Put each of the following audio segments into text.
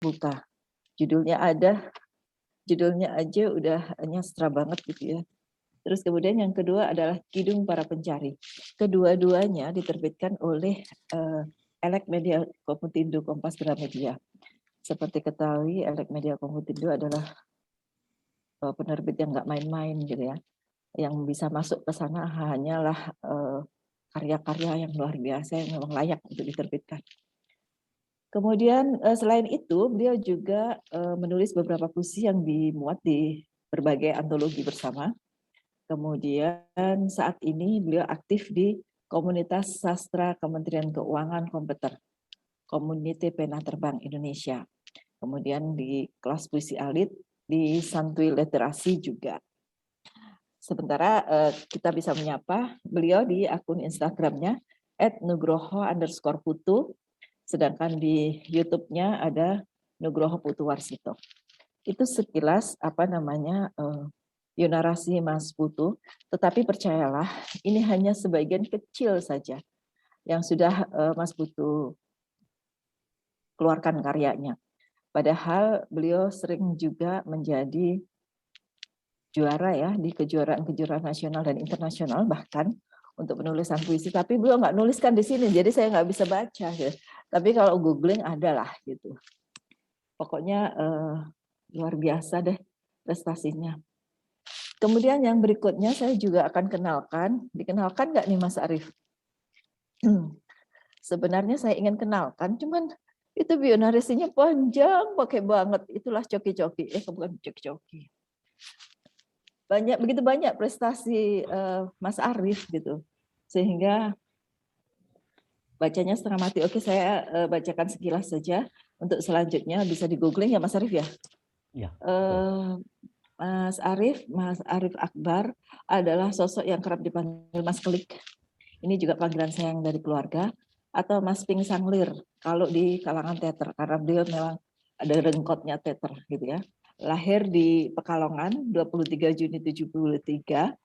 buka. Judulnya aja udah nyastra banget gitu ya. Terus kemudian yang kedua adalah Kidung Para Pencari. Kedua-duanya diterbitkan oleh Elek Media Komputindo Kompas Gramedia. Seperti ketahui, Elek Media Komputindo adalah penerbit yang nggak main-main gitu ya. Yang bisa masuk ke sana hanyalah karya-karya yang luar biasa yang memang layak untuk diterbitkan. Kemudian selain itu, beliau juga menulis beberapa puisi yang dimuat di berbagai antologi bersama. Kemudian saat ini beliau aktif di Komunitas Sastra Kementerian Keuangan Komputer, Komuniti Pena Terbang Indonesia. Kemudian di kelas puisi alit, di Santuy Literasi juga. Sementara kita bisa menyapa beliau di akun Instagramnya @nugroho_putu, sedangkan di YouTube-nya ada Nugroho Putu Warsito. Itu sekilas narasi Mas Putu, tetapi percayalah ini hanya sebagian kecil saja yang sudah Mas Putu keluarkan karyanya. Padahal beliau sering juga menjadi juara ya di kejuaraan-kejuaraan nasional dan internasional bahkan untuk penulisan puisi, tapi beliau nggak nuliskan di sini, jadi saya nggak bisa baca. Ya. Tapi kalau googling ada lah gitu. Pokoknya luar biasa deh prestasinya. Kemudian yang berikutnya saya juga akan dikenalkan nggak nih Mas Arief? Sebenarnya saya ingin kenalkan, cuman itu bionarisinya panjang, pakai banget. Itulah coki-coki, bukan coki-coki. Begitu banyak prestasi Mas Arief gitu, sehingga bacanya setengah mati. Oke, saya bacakan sekilas saja. Untuk selanjutnya bisa di googling ya Mas Arief ya. Ya. Mas Arief Akbar adalah sosok yang kerap dipanggil Mas Klik. Ini juga panggilan sayang dari keluarga, atau Mas Ping Sanglir kalau di kalangan teater, karena beliau memang ada rengkotnya teater gitu ya. Lahir di Pekalongan 23 Juni 73.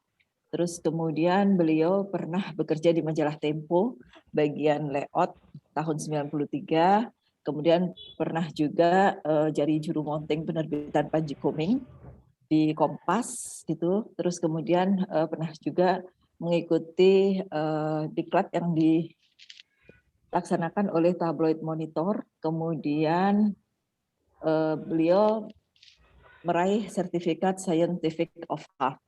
Terus kemudian beliau pernah bekerja di majalah Tempo bagian layout tahun 93. Kemudian pernah juga jadi juru mounting penerbitan Panji Koming di Kompas gitu. Terus kemudian pernah juga mengikuti diklat yang dilaksanakan oleh tabloid Monitor. Kemudian beliau meraih sertifikat Scientific of Art.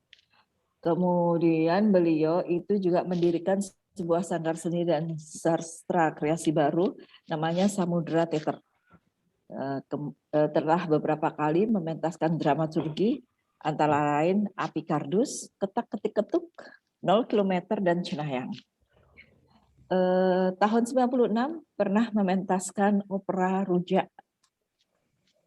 Kemudian beliau itu juga mendirikan sebuah sanggar seni dan sastra kreasi baru namanya Samudra Theater. Telah beberapa kali mementaskan dramaturgi antara lain Api Kardus, Ketak Ketik Ketuk, 0 km dan Cenayang. Tahun 96 pernah mementaskan opera Rujak,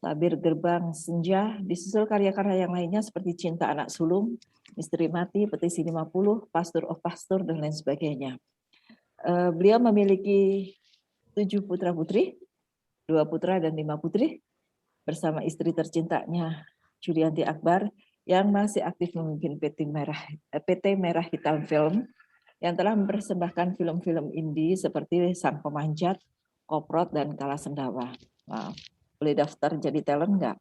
Tabir Gerbang Senja, disusul karya-karya yang lainnya seperti Cinta Anak Sulung, Misteri Mati, Petisi 50, Pastor of Pastor, dan lain sebagainya. Beliau memiliki 7 putra-putri, 2 putra dan 5 putri, bersama istri tercintanya, Julianti Akbar, yang masih aktif memimpin PT Merah Hitam Film, yang telah mempersembahkan film-film indie seperti Sang Pemanjat, Koprot, dan Kala Sendawa. Wow. Boleh daftar jadi talent nggak?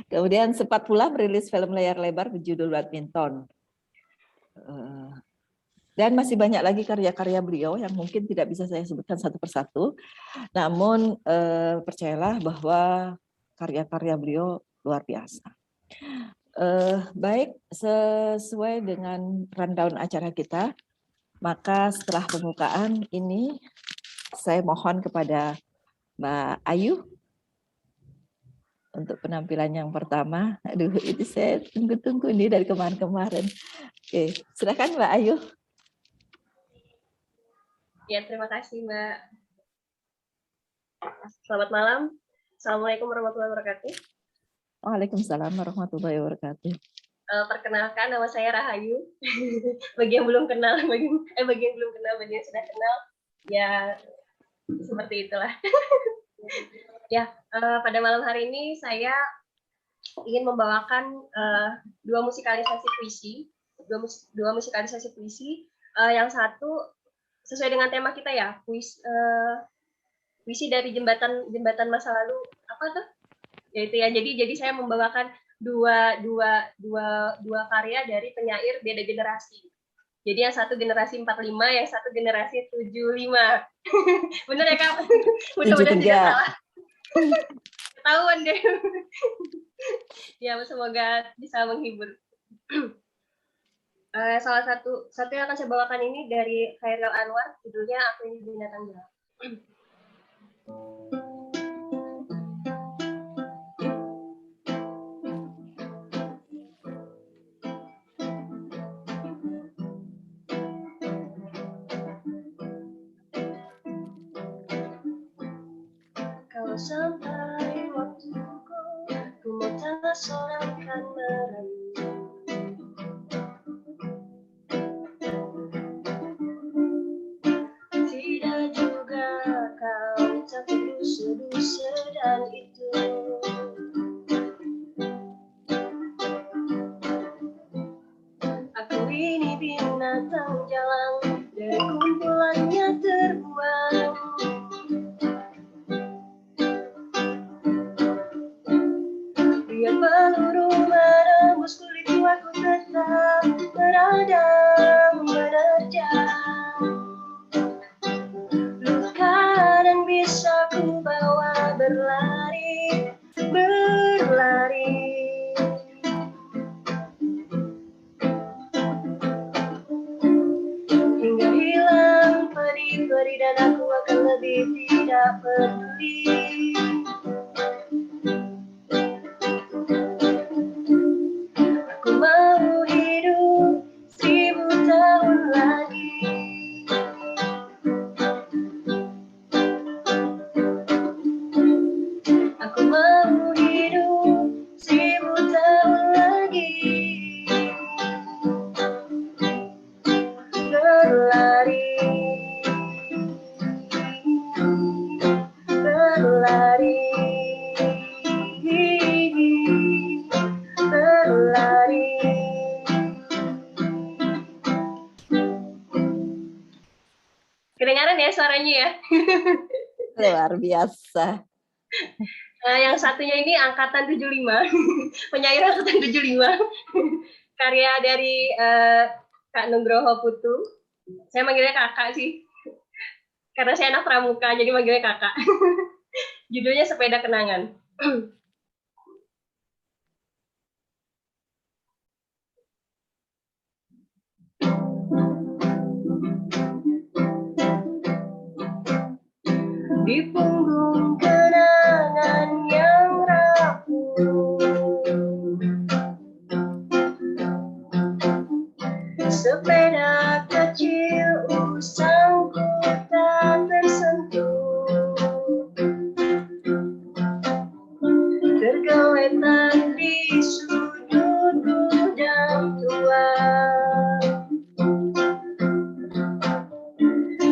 Kemudian sempat pula merilis film layar lebar berjudul Badminton. Dan masih banyak lagi karya-karya beliau yang mungkin tidak bisa saya sebutkan satu persatu. Namun percayalah bahwa karya-karya beliau luar biasa. Baik, sesuai dengan rundown acara kita, maka setelah pembukaan ini saya mohon kepada Mbak Ayu untuk penampilan yang pertama. Aduh, ini saya tunggu-tunggu nih dari kemarin-kemarin. Oke, silakan Mbak Ayu. Ya, terima kasih Mbak. Selamat malam. Assalamualaikum warahmatullahi wabarakatuh. Waalaikumsalam warahmatullahi wabarakatuh. Perkenalkan, nama saya Rahayu. Bagi yang belum kenal, bagi yang belum kenal, bagi yang sudah kenal, ya seperti itulah. Ya, pada malam hari ini saya ingin membawakan dua musikalisasi puisi. Yang satu sesuai dengan tema kita ya, puisi dari jembatan masa lalu apa tuh? Yaitu ya. Jadi saya membawakan dua karya dari penyair beda generasi. Jadi yang satu generasi 45, yang satu generasi 75. Bener ya Kak? Mudah-mudahan tidak salah. Ketahuan deh. Ya, semoga bisa menghibur. Salah satu yang akan saya bawakan ini dari Khairil Anwar, judulnya Aku Ini Binatang Jalan. Kalau sampai waktuku, ku mau tak seorang kan merayu. Tidak juga kau tak perlu sedan itu. Aku ini binatang jalan, dari kumpulannya terbuang. Biar peluru menembus kulitku, aku tetap meradang, menerjang. Luka dan bisa ku bawa berlari, berlari. Hingga hilang peri-peri dan aku akan lebih tidak peduli. Aku mau hidup 1000 tahun lagi. Aku mau hidup 1000 tahun lagi. Berlari, berlari, berlari. Kedengaran ya suaranya ya? Luar biasa. Yang satunya ini angkatan 75, penyair angkatan 75, karya dari Kak Nugroho Putu. Saya manggilnya kakak sih, karena saya anak pramuka, jadi manggilnya kakak. Judulnya Sepeda Kenangan. Di punggung kenangan yang rapuh, sepeda kecil usangku tak tersentuh, tergeletak di sudut gudang tua.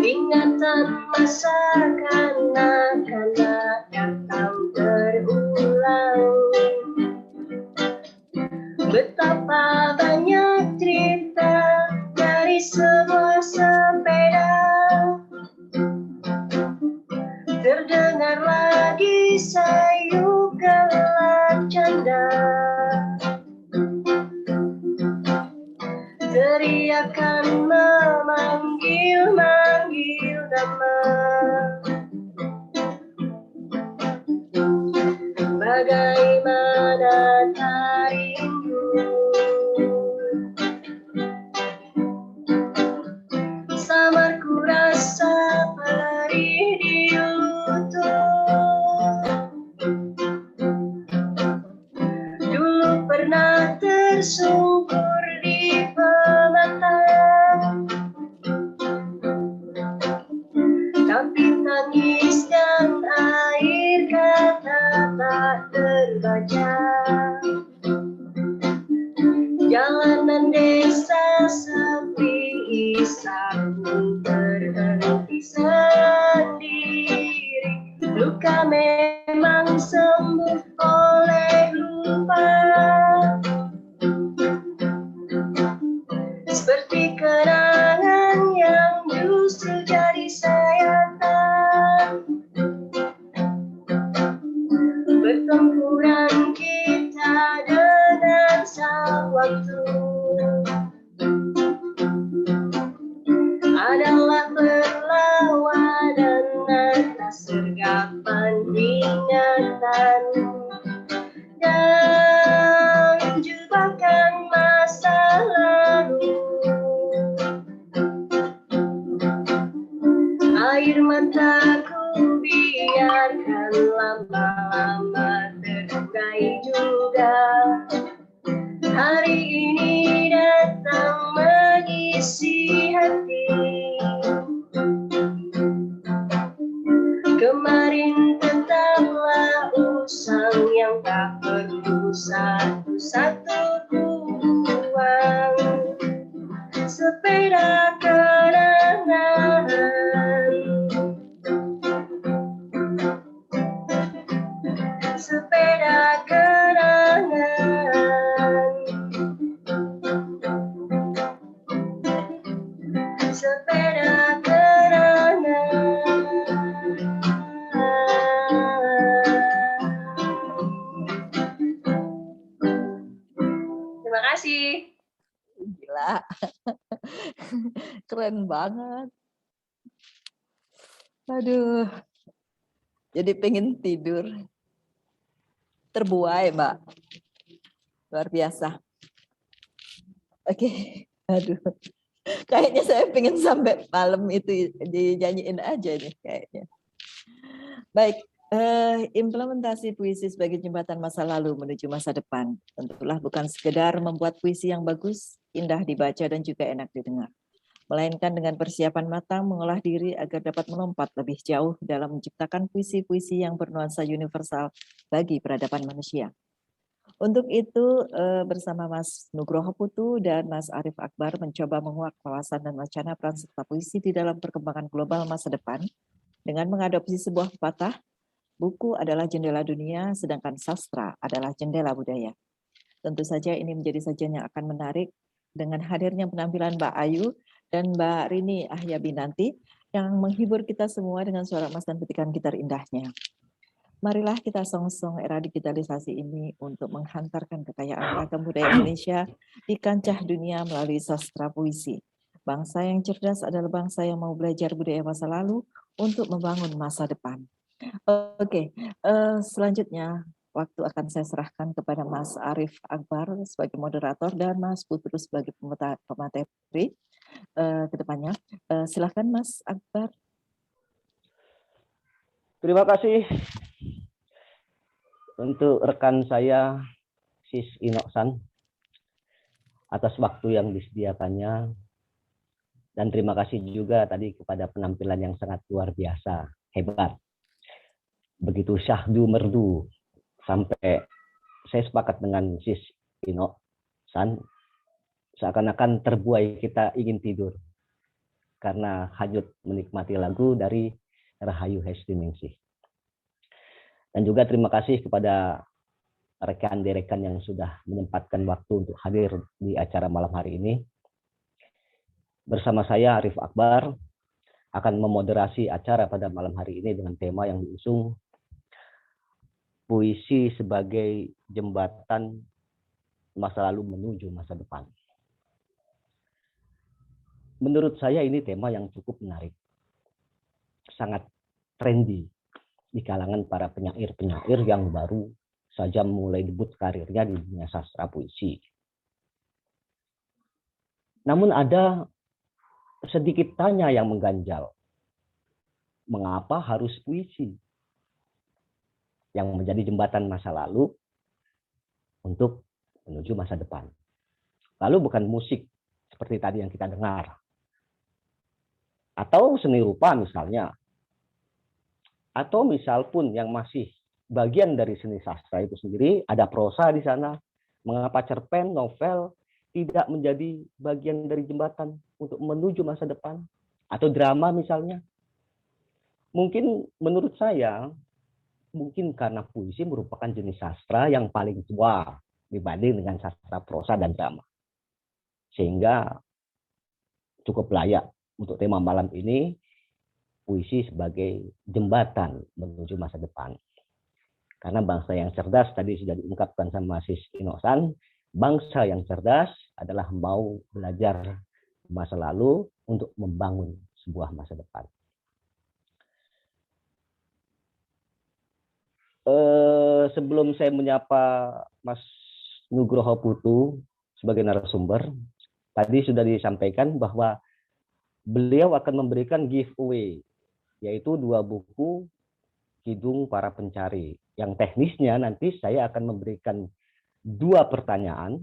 Ingatan masa kanak-kanak datang berulang. Betapa banyak cerita dari sebuah sepeda. Terdengar lagi sayu gelak canda. Teriakan memanggil-manggil nama. Bagaimana tak rindu. Samar ku rasa perih di lutut. Dulu pernah tersungkur di mata, tapi tangis dan air kata tak terbaca. Jalanan desa sepi, isaku berhenti sendiri. Luka memang sembuh oleh lupa, seperti kenangan yang justru jadi sayatan. pertempuran kita dengan sang waktu adalah perlawanan atas sergapan ingatan dan jebakan masa lalu. Air mataku biarkan lama-lama terurai juga. Hari ini datang mengisi hati. Kemarin tetaplah usang yang tak perlu satu-satu ku buang. Sepeda kenangan, sepeda kenangan, sepeda kenangan. Terima kasih. Gila. Keren banget. Aduh. Jadi pengen tidur. Terbuai, Mbak. Luar biasa. Oke. Aduh. Kayaknya saya pengen sampai malam itu dinyanyiin aja nih kayaknya. Baik. Implementasi puisi sebagai jembatan masa lalu menuju masa depan tentulah bukan sekedar membuat puisi yang bagus, indah dibaca dan juga enak didengar, melainkan dengan persiapan matang mengolah diri agar dapat melompat lebih jauh dalam menciptakan puisi-puisi yang bernuansa universal bagi peradaban manusia. Untuk itu bersama Mas Nugroho Putu dan Mas Arif Akbar mencoba menguak wawasan dan wacana peran serta puisi di dalam perkembangan global masa depan dengan mengadopsi sebuah pepatah. Buku adalah jendela dunia, sedangkan sastra adalah jendela budaya. Tentu saja ini menjadi sajian yang akan menarik dengan hadirnya penampilan Mbak Ayu dan Mbak Rini Ahyabinanti yang menghibur kita semua dengan suara emas dan petikan gitar indahnya. Marilah kita song-song era digitalisasi ini untuk menghantarkan kekayaan ragam budaya Indonesia di kancah dunia melalui sastra puisi. Bangsa yang cerdas adalah bangsa yang mau belajar budaya masa lalu untuk membangun masa depan. Oke, selanjutnya waktu akan saya serahkan kepada Mas Arif Akbar sebagai moderator dan Mas Putru sebagai pemateri ke depannya. Silakan Mas Akbar. Terima kasih untuk rekan saya Sis Inoksan atas waktu yang disediakannya, dan terima kasih juga tadi kepada penampilan yang sangat luar biasa, hebat. Begitu syahdu merdu, sampai saya sepakat dengan Sis Inoksan, seakan-akan terbuai kita ingin tidur karena hanyut menikmati lagu dari Rahayu Hestiningsih. Dan juga terima kasih kepada rekan-rekan yang sudah menyempatkan waktu untuk hadir di acara malam hari ini. Bersama saya Arif Akbar akan memoderasi acara pada malam hari ini dengan tema yang diusung puisi sebagai jembatan masa lalu menuju masa depan. Menurut saya ini tema yang cukup menarik, sangat trendy di kalangan para penyair-penyair yang baru saja mulai debut karirnya di dunia sastra puisi. Namun ada sedikit tanya yang mengganjal. Mengapa harus puisi yang menjadi jembatan masa lalu untuk menuju masa depan? Lalu bukan musik seperti tadi yang kita dengar, atau seni rupa misalnya, atau misal pun yang masih bagian dari seni sastra itu sendiri, ada prosa di sana. Mengapa cerpen, novel tidak menjadi bagian dari jembatan untuk menuju masa depan? Atau drama misalnya. Mungkin menurut saya, mungkin karena puisi merupakan jenis sastra yang paling tua dibanding dengan sastra prosa dan drama. Sehingga cukup layak untuk tema malam ini, puisi sebagai jembatan menuju masa depan. Karena bangsa yang cerdas tadi sudah diungkapkan sama Sis Inosan, bangsa yang cerdas adalah mau belajar masa lalu untuk membangun sebuah masa depan. Sebelum saya menyapa Mas Nugroho Putu sebagai narasumber, tadi sudah disampaikan bahwa beliau akan memberikan giveaway, yaitu 2 buku Kidung Para Pencari. Yang teknisnya nanti saya akan memberikan 2 pertanyaan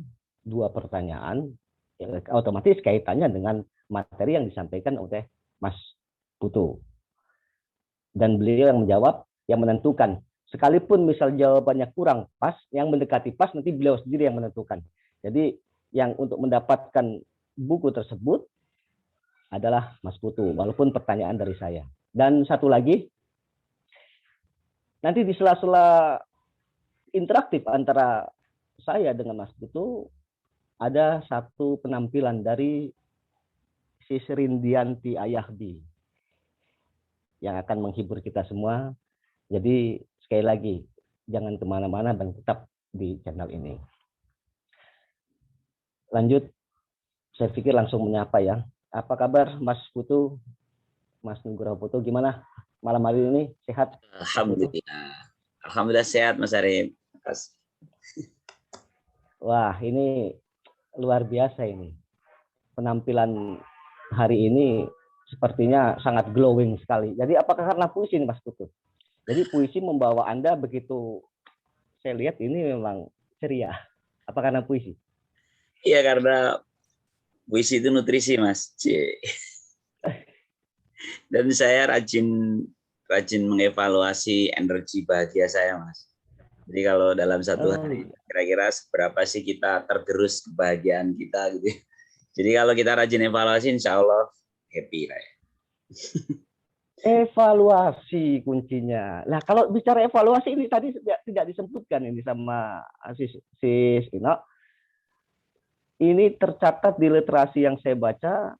otomatis kaitannya dengan materi yang disampaikan oleh Mas Putu. Dan beliau yang menjawab, yang menentukan. Sekalipun misal jawabannya kurang pas, yang mendekati pas nanti beliau sendiri yang menentukan. Jadi yang untuk mendapatkan buku tersebut adalah Mas Putu, walaupun pertanyaan dari saya. Dan satu lagi, nanti di sela-sela interaktif antara saya dengan Mas Putu, ada satu penampilan dari Sis Rindianti Ayahdi yang akan menghibur kita semua. Jadi sekali lagi, jangan kemana-mana dan tetap di channel ini. Lanjut, saya pikir langsung menyapa ya. Apa kabar Mas Putu, Mas Nugroho Putu, gimana malam hari ini? Sehat? Alhamdulillah. Alhamdulillah sehat Mas Arif. Wah, ini luar biasa ini. Penampilan hari ini sepertinya sangat glowing sekali. Jadi apakah karena puisi ini Mas Putu? Jadi puisi membawa Anda begitu, saya lihat ini memang ceria. Apa karena puisi? Iya, karena puisi itu nutrisi Mas. Dan saya rajin mengevaluasi energi bahagia saya Mas. Jadi kalau dalam satu hari kira-kira seberapa sih kita tergerus kebahagiaan kita gitu. Jadi kalau kita rajin evaluasi insya Allah happy lah ya. Evaluasi kuncinya. Nah, kalau bicara evaluasi ini tadi tidak disebutkan ini sama Sis Ino. Ini tercatat di literasi yang saya baca,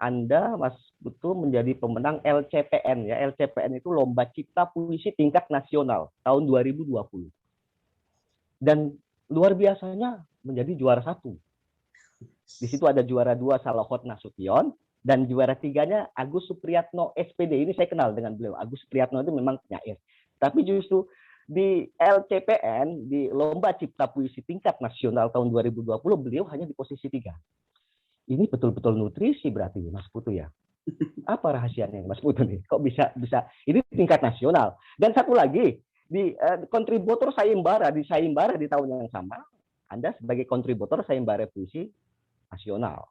Anda Mas Putu menjadi pemenang LCPN ya. LCPN itu Lomba Cipta Puisi Tingkat Nasional tahun 2020. Dan luar biasanya menjadi juara 1. Di situ ada juara 2 Salahot Nasution. Dan juara 3-nya Agus Supriyatno SPD. Ini saya kenal dengan beliau. Agus Supriyatno itu memang penyair. Tapi justru di LCPN, di Lomba Cipta Puisi Tingkat Nasional tahun 2020, beliau hanya di posisi 3. Ini betul-betul nutrisi berarti Mas Putu ya. Apa rahasianya Mas Putu nih? Kok bisa ini tingkat nasional. Dan satu lagi, di kontributor sayembara di tahun yang sama, Anda sebagai kontributor sayembara puisi nasional.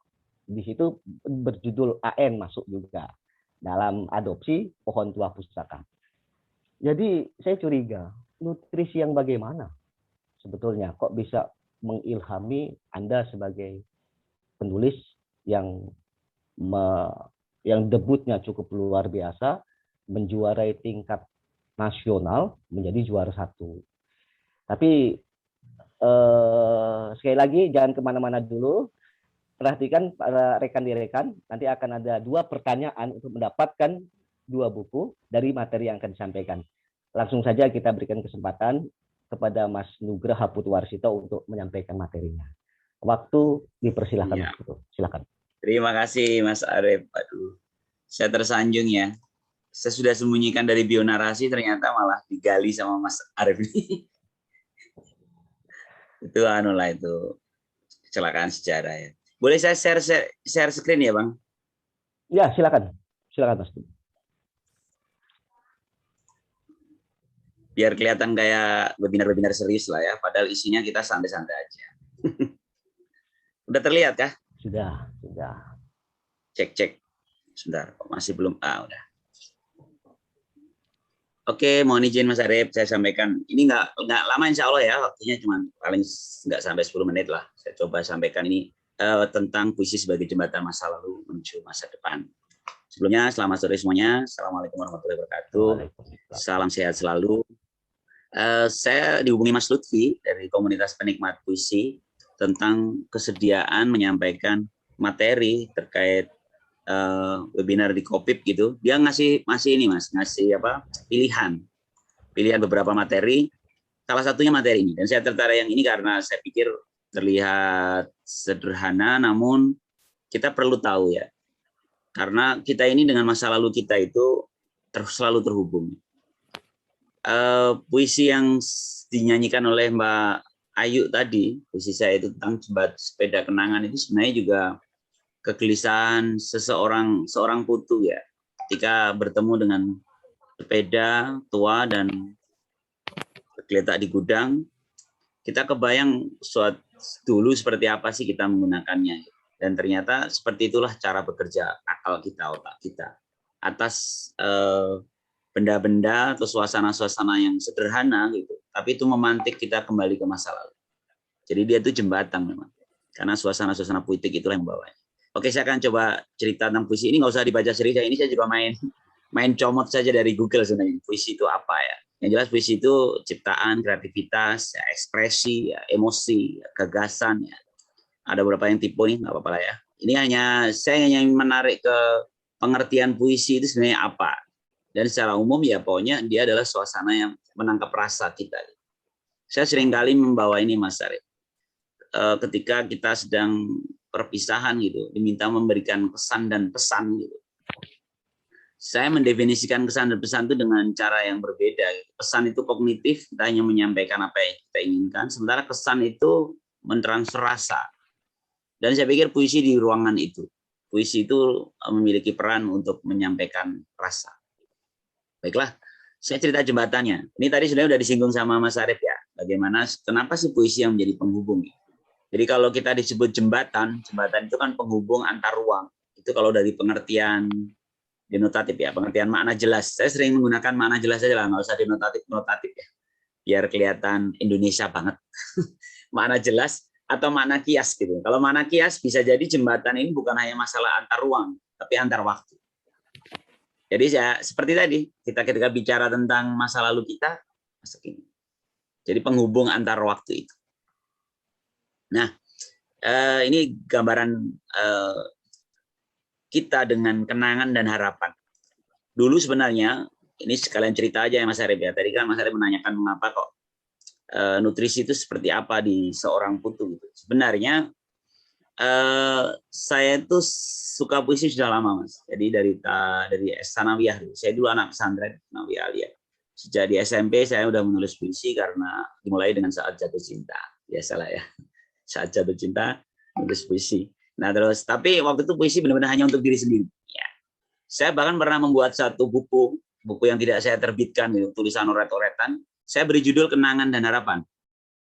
Di situ berjudul AN masuk juga dalam adopsi pohon tua pustaka. Jadi saya curiga, nutrisi yang bagaimana sebetulnya kok bisa mengilhami Anda sebagai penulis yang debutnya cukup luar biasa, menjuarai tingkat nasional, menjadi juara 1. Tapi sekali lagi jangan kemana-mana dulu. Perhatikan para rekan-rekan, nanti akan ada 2 pertanyaan untuk mendapatkan 2 buku dari materi yang akan disampaikan. Langsung saja kita berikan kesempatan kepada Mas Nugroho Putuwarsito untuk menyampaikan materinya. Waktu dipersilahkan Ya. Mas Putu. Silakan. Terima kasih Mas Arif. Aduh, saya tersanjung ya. Saya sudah sembunyikan dari bionarasi, ternyata malah digali sama Mas Arif ini. Itu itu kecelakaan sejarah ya. Boleh saya share screen ya Bang? Ya, silakan. Silakan Mas Putu. Biar kelihatan kayak webinar-webinar serius lah ya, padahal isinya kita santai-santai aja. Udah terlihat kah? Sudah. Cek. Sebentar, kok masih belum? Udah. Oke, mohon izin Mas Arif, saya sampaikan. Ini nggak lama insya Allah ya, waktunya cuma paling nggak sampai 10 menit lah. Saya coba sampaikan ini tentang puisi sebagai jembatan masa lalu menuju masa depan. Sebelumnya, selamat sore semuanya. Assalamualaikum warahmatullahi wabarakatuh. Salam sehat selalu. Saya dihubungi Mas Lutfi dari komunitas penikmat puisi tentang kesediaan menyampaikan materi terkait webinar di Kopip gitu. Dia ngasih pilihan beberapa materi salah satunya materi ini. Dan saya tertarik yang ini karena saya pikir terlihat sederhana, namun kita perlu tahu ya. Karena kita ini dengan masa lalu kita itu selalu terhubung. Puisi yang dinyanyikan oleh Mbak Ayu tadi, puisi saya itu tentang sepeda kenangan itu sebenarnya juga kegelisahan seorang putu ya, ketika bertemu dengan sepeda tua dan tergeletak di gudang, kita kebayang dulu seperti apa sih kita menggunakannya, dan ternyata seperti itulah cara bekerja akal kita, otak kita atas benda-benda atau suasana-suasana yang sederhana gitu, tapi itu memantik kita kembali ke masa lalu. Jadi dia itu jembatan memang, karena suasana-suasana puitik itulah yang membawanya. Oke, saya akan coba cerita tentang puisi ini, nggak usah dibaca sendiri, ini saya juga main comot saja dari Google sebenarnya. Puisi itu apa ya? Yang jelas puisi itu ciptaan, kreativitas, ya, ekspresi, ya, emosi, ya, gagasan. Ya. Ada beberapa yang tipe nih, nggak apa-apa lah ya. Ini saya hanya menarik ke pengertian puisi itu sebenarnya apa. Dan secara umum ya pokoknya dia adalah suasana yang menangkap rasa kita. Saya seringkali membawa ini Mas Arif. Ketika kita sedang perpisahan gitu, diminta memberikan kesan dan pesan gitu. Saya mendefinisikan kesan dan pesan itu dengan cara yang berbeda. Pesan itu kognitif, kita hanya menyampaikan apa yang kita inginkan, sementara kesan itu mentransfer rasa. Dan saya pikir puisi di ruangan itu. Puisi itu memiliki peran untuk menyampaikan rasa. Baiklah, saya cerita jembatannya. Ini tadi sebenarnya sudah disinggung sama Mas Arif ya. Bagaimana, kenapa sih puisi yang menjadi penghubung? Jadi kalau kita disebut jembatan itu kan penghubung antar ruang. Itu kalau dari pengertian denotatif ya, pengertian makna jelas. Saya sering menggunakan makna jelas saja lah, nggak usah denotatif ya. Biar kelihatan Indonesia banget. Makna jelas atau makna kias gitu. Kalau makna kias bisa jadi jembatan ini bukan hanya masalah antar ruang, tapi antar waktu. Jadi ya seperti tadi, kita ketika bicara tentang masa lalu kita, masa kini. Jadi penghubung antar waktu itu. Nah, ini gambaran kita dengan kenangan dan harapan. Dulu sebenarnya, ini sekalian cerita aja ya Mas Arif ya. Tadi kan Mas Arif menanyakan mengapa kok nutrisi itu seperti apa di seorang putu. Sebenarnya saya itu suka puisi sudah lama Mas. Jadi dari Sanawiyah, saya dulu anak pesantren Sanawiyah Aliyah. Sejak di SMP saya udah menulis puisi karena dimulai dengan Saat Jatuh Cinta. Biasalah ya. Saat Jatuh Cinta menulis puisi. Nah terus, tapi waktu itu puisi benar-benar hanya untuk diri sendiri. Ya. Saya bahkan pernah membuat satu buku yang tidak saya terbitkan, gitu, tulisan oret-oretan. Saya beri judul Kenangan dan Harapan.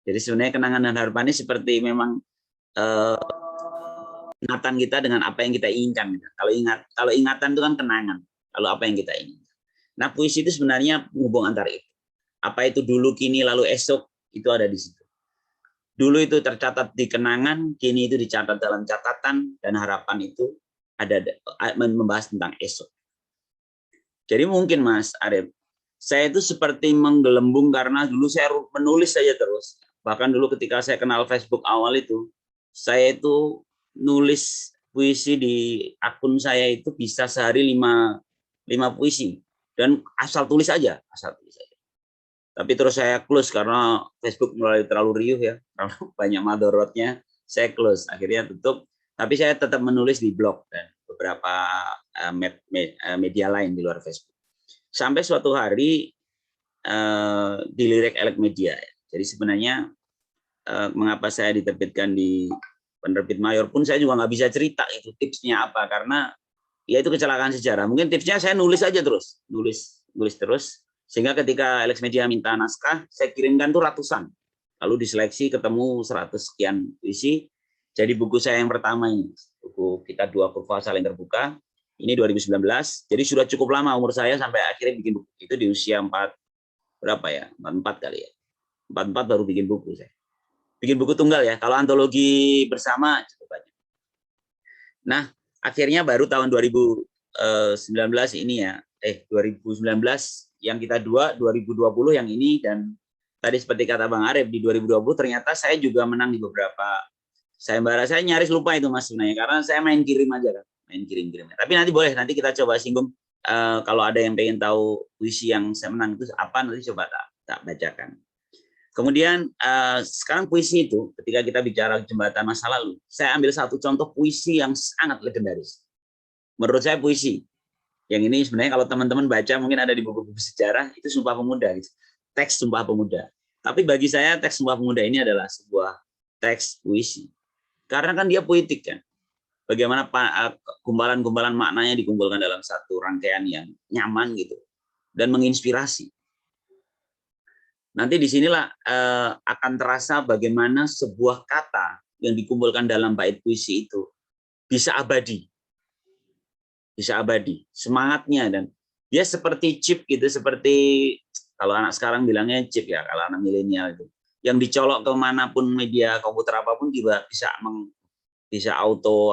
Jadi sebenarnya kenangan dan harapan ini seperti memang ingatan kita dengan apa yang kita inginkan. Kalau ingatan itu kan kenangan. Kalau apa yang kita inginkan. Nah puisi itu sebenarnya menghubung antara itu. Apa itu dulu, kini, lalu esok, itu ada di situ. Dulu itu tercatat di kenangan, kini itu dicatat dalam catatan, dan harapan itu ada membahas tentang esok. Jadi mungkin Mas Arif, saya itu seperti menggelembung karena dulu saya menulis saja terus. Bahkan dulu ketika saya kenal Facebook awal itu, saya itu nulis puisi di akun saya itu bisa sehari 5 puisi. Dan asal tulis aja. Tapi terus saya close karena Facebook mulai terlalu riuh ya, terlalu banyak madorotnya, saya close, akhirnya tutup. Tapi saya tetap menulis di blog dan beberapa media lain di luar Facebook. Sampai suatu hari dilirik Elek Media. Jadi sebenarnya mengapa saya diterbitkan di penerbit mayor pun saya juga nggak bisa cerita itu tipsnya apa, karena ya itu kecelakaan sejarah. Mungkin tipsnya saya nulis aja terus, nulis terus. Sehingga ketika Elek Media minta naskah, saya kirimkan tuh ratusan. Lalu diseleksi ketemu 100 sekian puisi. Jadi buku saya yang pertama ini, buku Kita Dua Kurva Saling Terbuka, ini 2019. Jadi sudah cukup lama umur saya sampai akhirnya bikin buku. Itu di usia 44 kali ya. 44 baru bikin buku saya. Bikin buku tunggal ya. Kalau antologi bersama cukup banyak. Nah, akhirnya baru tahun 2019 ini ya. 2019 yang Kita Dua, 2020 yang ini, dan tadi seperti kata Bang Arif di 2020 ternyata saya juga menang di beberapa sayembara. Saya nyaris lupa itu Mas sebenarnya karena saya main kirim aja kan, main kirim. Tapi nanti boleh, nanti kita coba singgung kalau ada yang pengen tahu puisi yang saya menang itu apa, nanti coba tak bacakan. Kemudian sekarang puisi itu, ketika kita bicara jembatan masa lalu, saya ambil satu contoh puisi yang sangat legendaris. Menurut saya puisi, yang ini sebenarnya kalau teman-teman baca mungkin ada di buku-buku sejarah, itu Sumpah Pemuda, gitu. Teks Sumpah Pemuda. Tapi bagi saya teks Sumpah Pemuda ini adalah sebuah teks puisi. Karena kan dia poetik kan. Bagaimana kumpulan-kumpulan maknanya dikumpulkan dalam satu rangkaian yang nyaman gitu dan menginspirasi. Nanti disinilah akan terasa bagaimana sebuah kata yang dikumpulkan dalam bait puisi itu bisa abadi. Bisa abadi, semangatnya, dan dia seperti chip gitu, seperti kalau anak sekarang bilangnya chip ya, kalau anak milenial itu. Yang dicolok kemanapun media komputer apapun juga bisa auto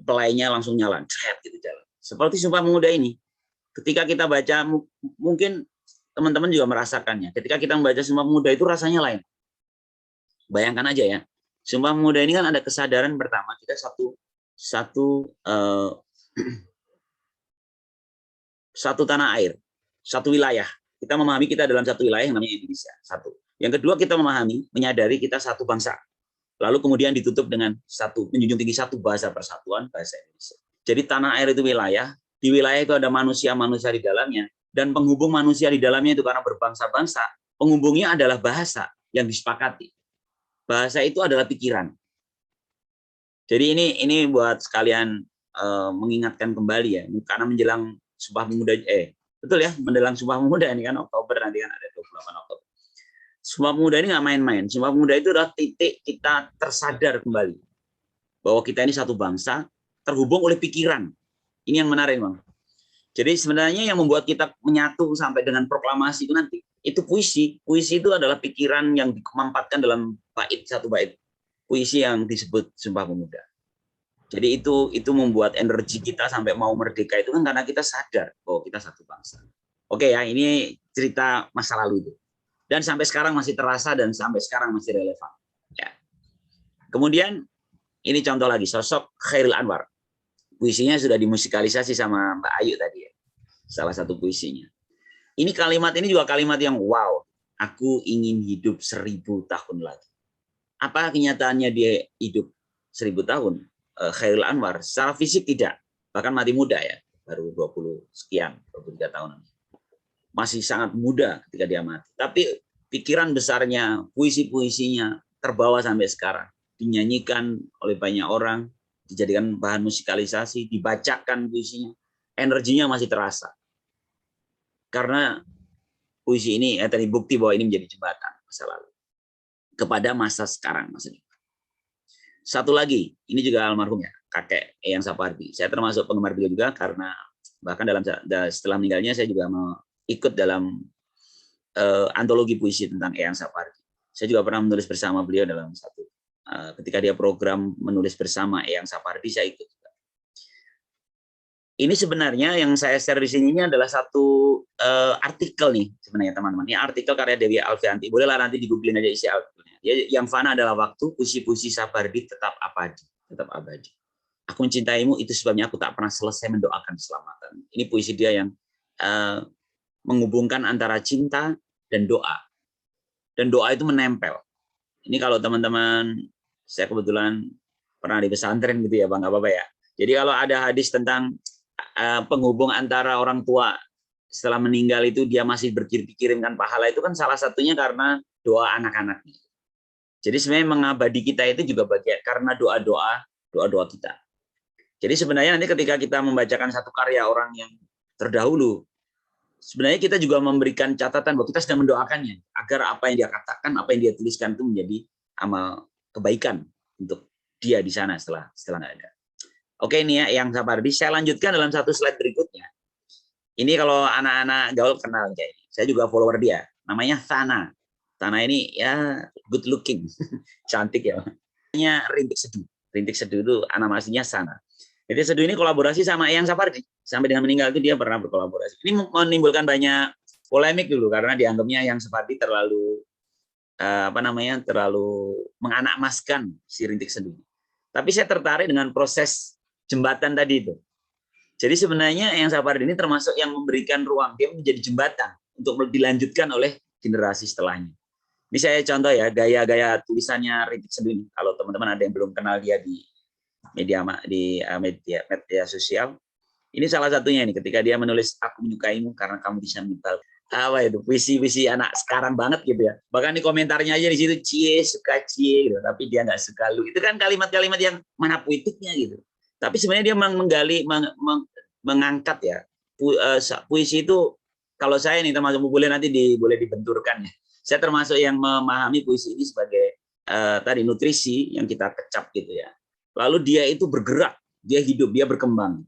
playnya langsung nyala, gitu jalan. Seperti Sumpah Pemuda ini. Ketika kita baca, mungkin teman-teman juga merasakannya. Ketika kita membaca Sumpah Pemuda itu rasanya lain. Bayangkan aja ya. Sumpah Pemuda ini kan ada kesadaran pertama, kita satu tanah air, satu wilayah. Kita memahami kita dalam satu wilayah yang namanya Indonesia. Satu. Yang kedua, kita menyadari kita satu bangsa. Lalu kemudian ditutup dengan menjunjung tinggi satu bahasa persatuan, bahasa Indonesia. Jadi tanah air itu wilayah. Di wilayah itu ada manusia-manusia di dalamnya. Dan penghubung manusia di dalamnya itu karena berbangsa-bangsa. Penghubungnya adalah bahasa yang disepakati. Bahasa itu adalah pikiran. Jadi ini buat sekalian mengingatkan kembali ya. Karena menjelang Sumpah Pemuda, betul ya, menjelang Sumpah Pemuda ini kan Oktober, nanti kan ada 28 Oktober. Sumpah Pemuda ini nggak main-main. Sumpah Pemuda itu adalah titik kita tersadar kembali bahwa kita ini satu bangsa terhubung oleh pikiran. Ini yang menarik, Bang. Jadi sebenarnya yang membuat kita menyatu sampai dengan proklamasi itu nanti itu puisi. Puisi itu adalah pikiran yang dikemampatkan dalam satu bait puisi yang disebut Sumpah Pemuda. Jadi itu membuat energi kita sampai mau merdeka itu kan karena kita sadar bahwa kita satu bangsa. Oke ya, ini cerita masa lalu itu. Dan sampai sekarang masih terasa dan sampai sekarang masih relevan. Ya. Kemudian ini contoh lagi, sosok Chairil Anwar. Puisinya sudah dimusikalisasi sama Mbak Ayu tadi ya. Salah satu puisinya. Ini kalimat ini juga kalimat yang wow. Aku ingin hidup 1000 tahun lagi. Apa kenyataannya dia hidup 1000 tahun? Chairil Anwar secara fisik tidak, bahkan mati muda ya, baru 20 sekian, 23 tahun. Masih sangat muda ketika dia mati. Tapi pikiran besarnya, puisi-puisinya terbawa sampai sekarang. Dinyanyikan oleh banyak orang, dijadikan bahan musikalisasi, dibacakan puisinya, energinya masih terasa. Karena puisi ini tadi bukti bahwa ini menjadi jembatan masa lalu kepada masa sekarang, masa depan. Satu lagi, ini juga almarhum ya, kakek Eyang Sapardi. Saya termasuk penggemar beliau juga karena bahkan setelah meninggalnya saya juga ikut dalam antologi puisi tentang Eyang Sapardi. Saya juga pernah menulis bersama beliau dalam ketika dia program menulis bersama Eyang Sapardi, saya ikut juga. Ini sebenarnya yang saya share di sini ini adalah satu artikel nih sebenarnya teman-teman. Ini artikel karya Dewi Alfianti. Bolehlah nanti di-googling aja isi artikelnya. Yang fana adalah waktu, puisi-puisi Sapardi tetap abadi, tetap abadi. Aku mencintaimu, itu sebabnya aku tak pernah selesai mendoakan keselamatan. Ini puisi dia yang menghubungkan antara cinta dan doa. Dan doa itu menempel. Ini kalau teman-teman, saya kebetulan pernah di pesantren gitu ya Bang, nggak apa-apa ya. Jadi kalau ada hadis tentang penghubung antara orang tua setelah meninggal itu dia masih dikirimkan pahala, itu kan salah satunya karena doa anak-anaknya. Jadi sebenarnya mengabadi kita itu juga bagian karena doa-doa kita. Jadi sebenarnya nanti ketika kita membacakan satu karya orang yang terdahulu, sebenarnya kita juga memberikan catatan bahwa kita sedang mendoakannya agar apa yang dia katakan, apa yang dia tuliskan itu menjadi amal kebaikan untuk dia di sana setelah nggak ada. Oke, ini ya Eyang Sapardi. Saya lanjutkan dalam satu slide berikutnya. Ini kalau anak-anak gaul kenal kayak ini. Saya juga follower dia. Namanya Thana. Thana ini ya good looking, cantik ya. Namanya Rintik Seduh. Rintik Seduh itu nama aslinya Sana. Rintik Seduh ini kolaborasi sama Eyang Sapardi. Sampai dengan meninggal itu dia pernah berkolaborasi. Ini menimbulkan banyak polemik dulu karena dianggapnya Eyang Sapardi terlalu terlalu menganakmaskan si Rintik Seduh. Tapi saya tertarik dengan proses jembatan tadi itu. Jadi sebenarnya Eyang Sapardi ini termasuk yang memberikan ruang, dia menjadi jembatan untuk dilanjutkan oleh generasi setelahnya. Ini saya contoh ya, gaya-gaya tulisannya Riddick sendiri. Kalau teman-teman ada yang belum kenal dia di media sosial, ini salah satunya ini ketika dia menulis aku menyukaimu karena kamu bisa menebal. Apa itu puisi-puisi anak sekarang banget gitu ya. Bahkan di komentarnya aja di situ cie suka cie gitu, tapi dia nggak suka lu. Itu kan kalimat-kalimat yang mana puitiknya gitu. Tapi sebenarnya dia menggali mengangkat ya. Puisi itu kalau saya nih termasuk boleh nanti boleh dibenturkan ya. Saya termasuk yang memahami puisi ini sebagai tadi nutrisi yang kita kecap gitu ya. Lalu dia itu bergerak, dia hidup, dia berkembang.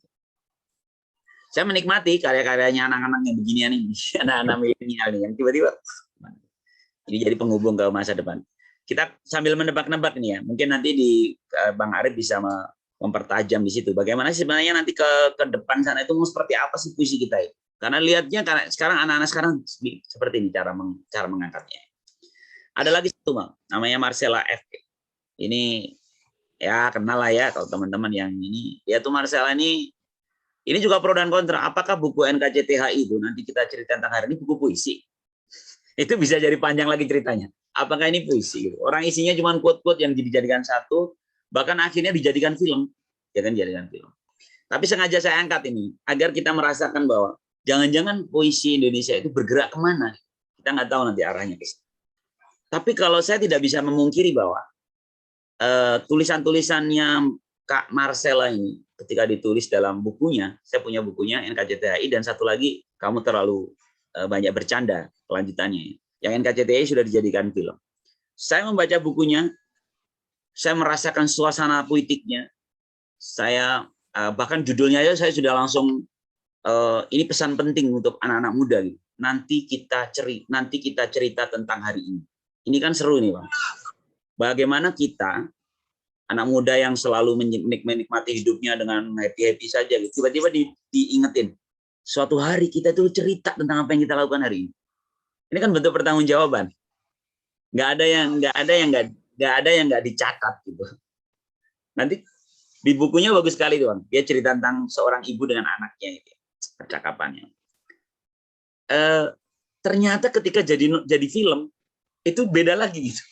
Saya menikmati karya-karyanya anak-anak yang beginian ini, anak-anak milenial yang tiba-tiba ini jadi penghubung ke masa depan. Kita sambil menebak-nebak nih ya, mungkin nanti Bang Arif bisa mempertajam di situ. Bagaimana sih sebenarnya nanti ke depan sana itu mau seperti apa sih puisi kita itu? Karena lihatnya sekarang anak-anak sekarang seperti ini cara mengangkatnya. Ada lagi satu Bang, namanya Marcella F. Ini ya kenal lah ya kalau teman-teman yang ini. Dia tuh Marcella ini juga pro dan kontra. Apakah buku NKCTHI itu nanti kita cerita tentang hari ini buku puisi? Itu bisa jadi panjang lagi ceritanya. Apakah ini puisi? Orang isinya cuma quote-quote yang dijadikan satu, bahkan akhirnya dijadikan film. Ya kan dijadikan film. Tapi sengaja saya angkat ini agar kita merasakan bahwa jangan-jangan puisi Indonesia itu bergerak kemana? Kita nggak tahu nanti arahnya. Tapi kalau saya tidak bisa memungkiri bahwa tulisan-tulisannya Kak Marcella ini ketika ditulis dalam bukunya, saya punya bukunya NKCTHI dan satu lagi kamu terlalu banyak bercanda kelanjutannya. Yang NKCTHI sudah dijadikan film. Saya membaca bukunya, saya merasakan suasana puitiknya. Saya bahkan judulnya aja saya sudah langsung ini pesan penting untuk anak-anak muda gitu. Nanti kita cerita tentang hari ini. Ini kan seru nih, Bang. Bagaimana kita anak muda yang selalu menikmati hidupnya dengan happy-happy saja gitu. Tiba-tiba diingetin suatu hari kita tuh cerita tentang apa yang kita lakukan hari ini. Ini kan bentuk pertanggungjawaban. Nggak ada yang nggak dicatat gitu. Nanti di bukunya bagus sekali tuh Bang. Dia cerita tentang seorang ibu dengan anaknya gitu. Percakapannya. Ternyata ketika jadi film itu beda lagi gitu.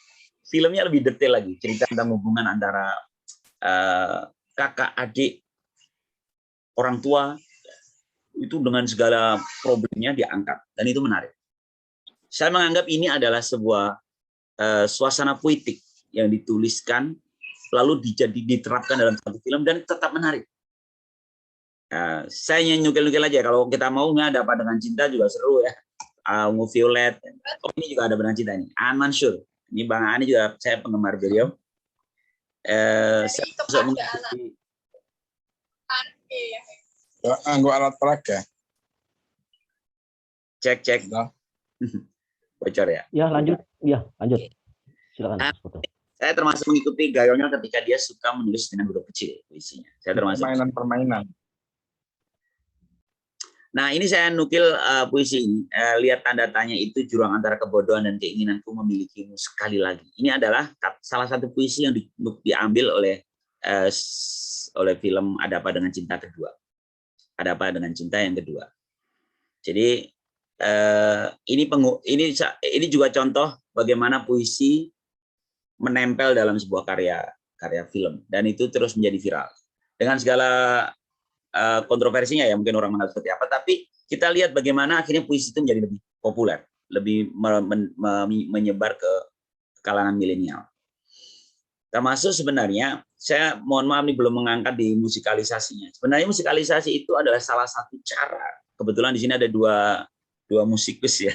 Filmnya lebih detail lagi, cerita tentang hubungan antara kakak, adik, orang tua, itu dengan segala problemnya diangkat, dan itu menarik. Saya menganggap ini adalah sebuah suasana puitik yang dituliskan, lalu diterapkan dalam satu film, dan tetap menarik. Saya nyukil-nyukil aja, kalau kita mau ada apa dengan cinta juga seru ya. Ungu Violet, ini juga ada dengan cinta ini. Aan Mansur. Ini Bang Ani juga saya penggemar beliau. Saya masuk mengikuti. Anggo alat peraga. Cek. Bocor ya? Ya lanjut. Silakan. Saya termasuk mengikuti gayanya ketika dia suka menulis dengan huruf kecil puisinya. Saya termasuk Permainan. Nah, ini saya nukil puisi ini. Lihat tanda tanya itu jurang antara kebodohan dan keinginanku memilikimu sekali lagi. Ini adalah salah satu puisi yang diambil oleh film Ada Apa Dengan Cinta kedua. Ada Apa Dengan Cinta yang kedua. Jadi ini juga contoh bagaimana puisi menempel dalam sebuah karya film dan itu terus menjadi viral. Dengan segala kontroversinya ya mungkin orang menganggap seperti apa, tapi kita lihat bagaimana akhirnya puisi itu menjadi lebih populer, lebih menyebar ke kalangan milenial. Termasuk sebenarnya saya mohon maaf nih belum mengangkat di musikalisasinya. Sebenarnya musikalisasi itu adalah salah satu cara. Kebetulan di sini ada dua musikus ya.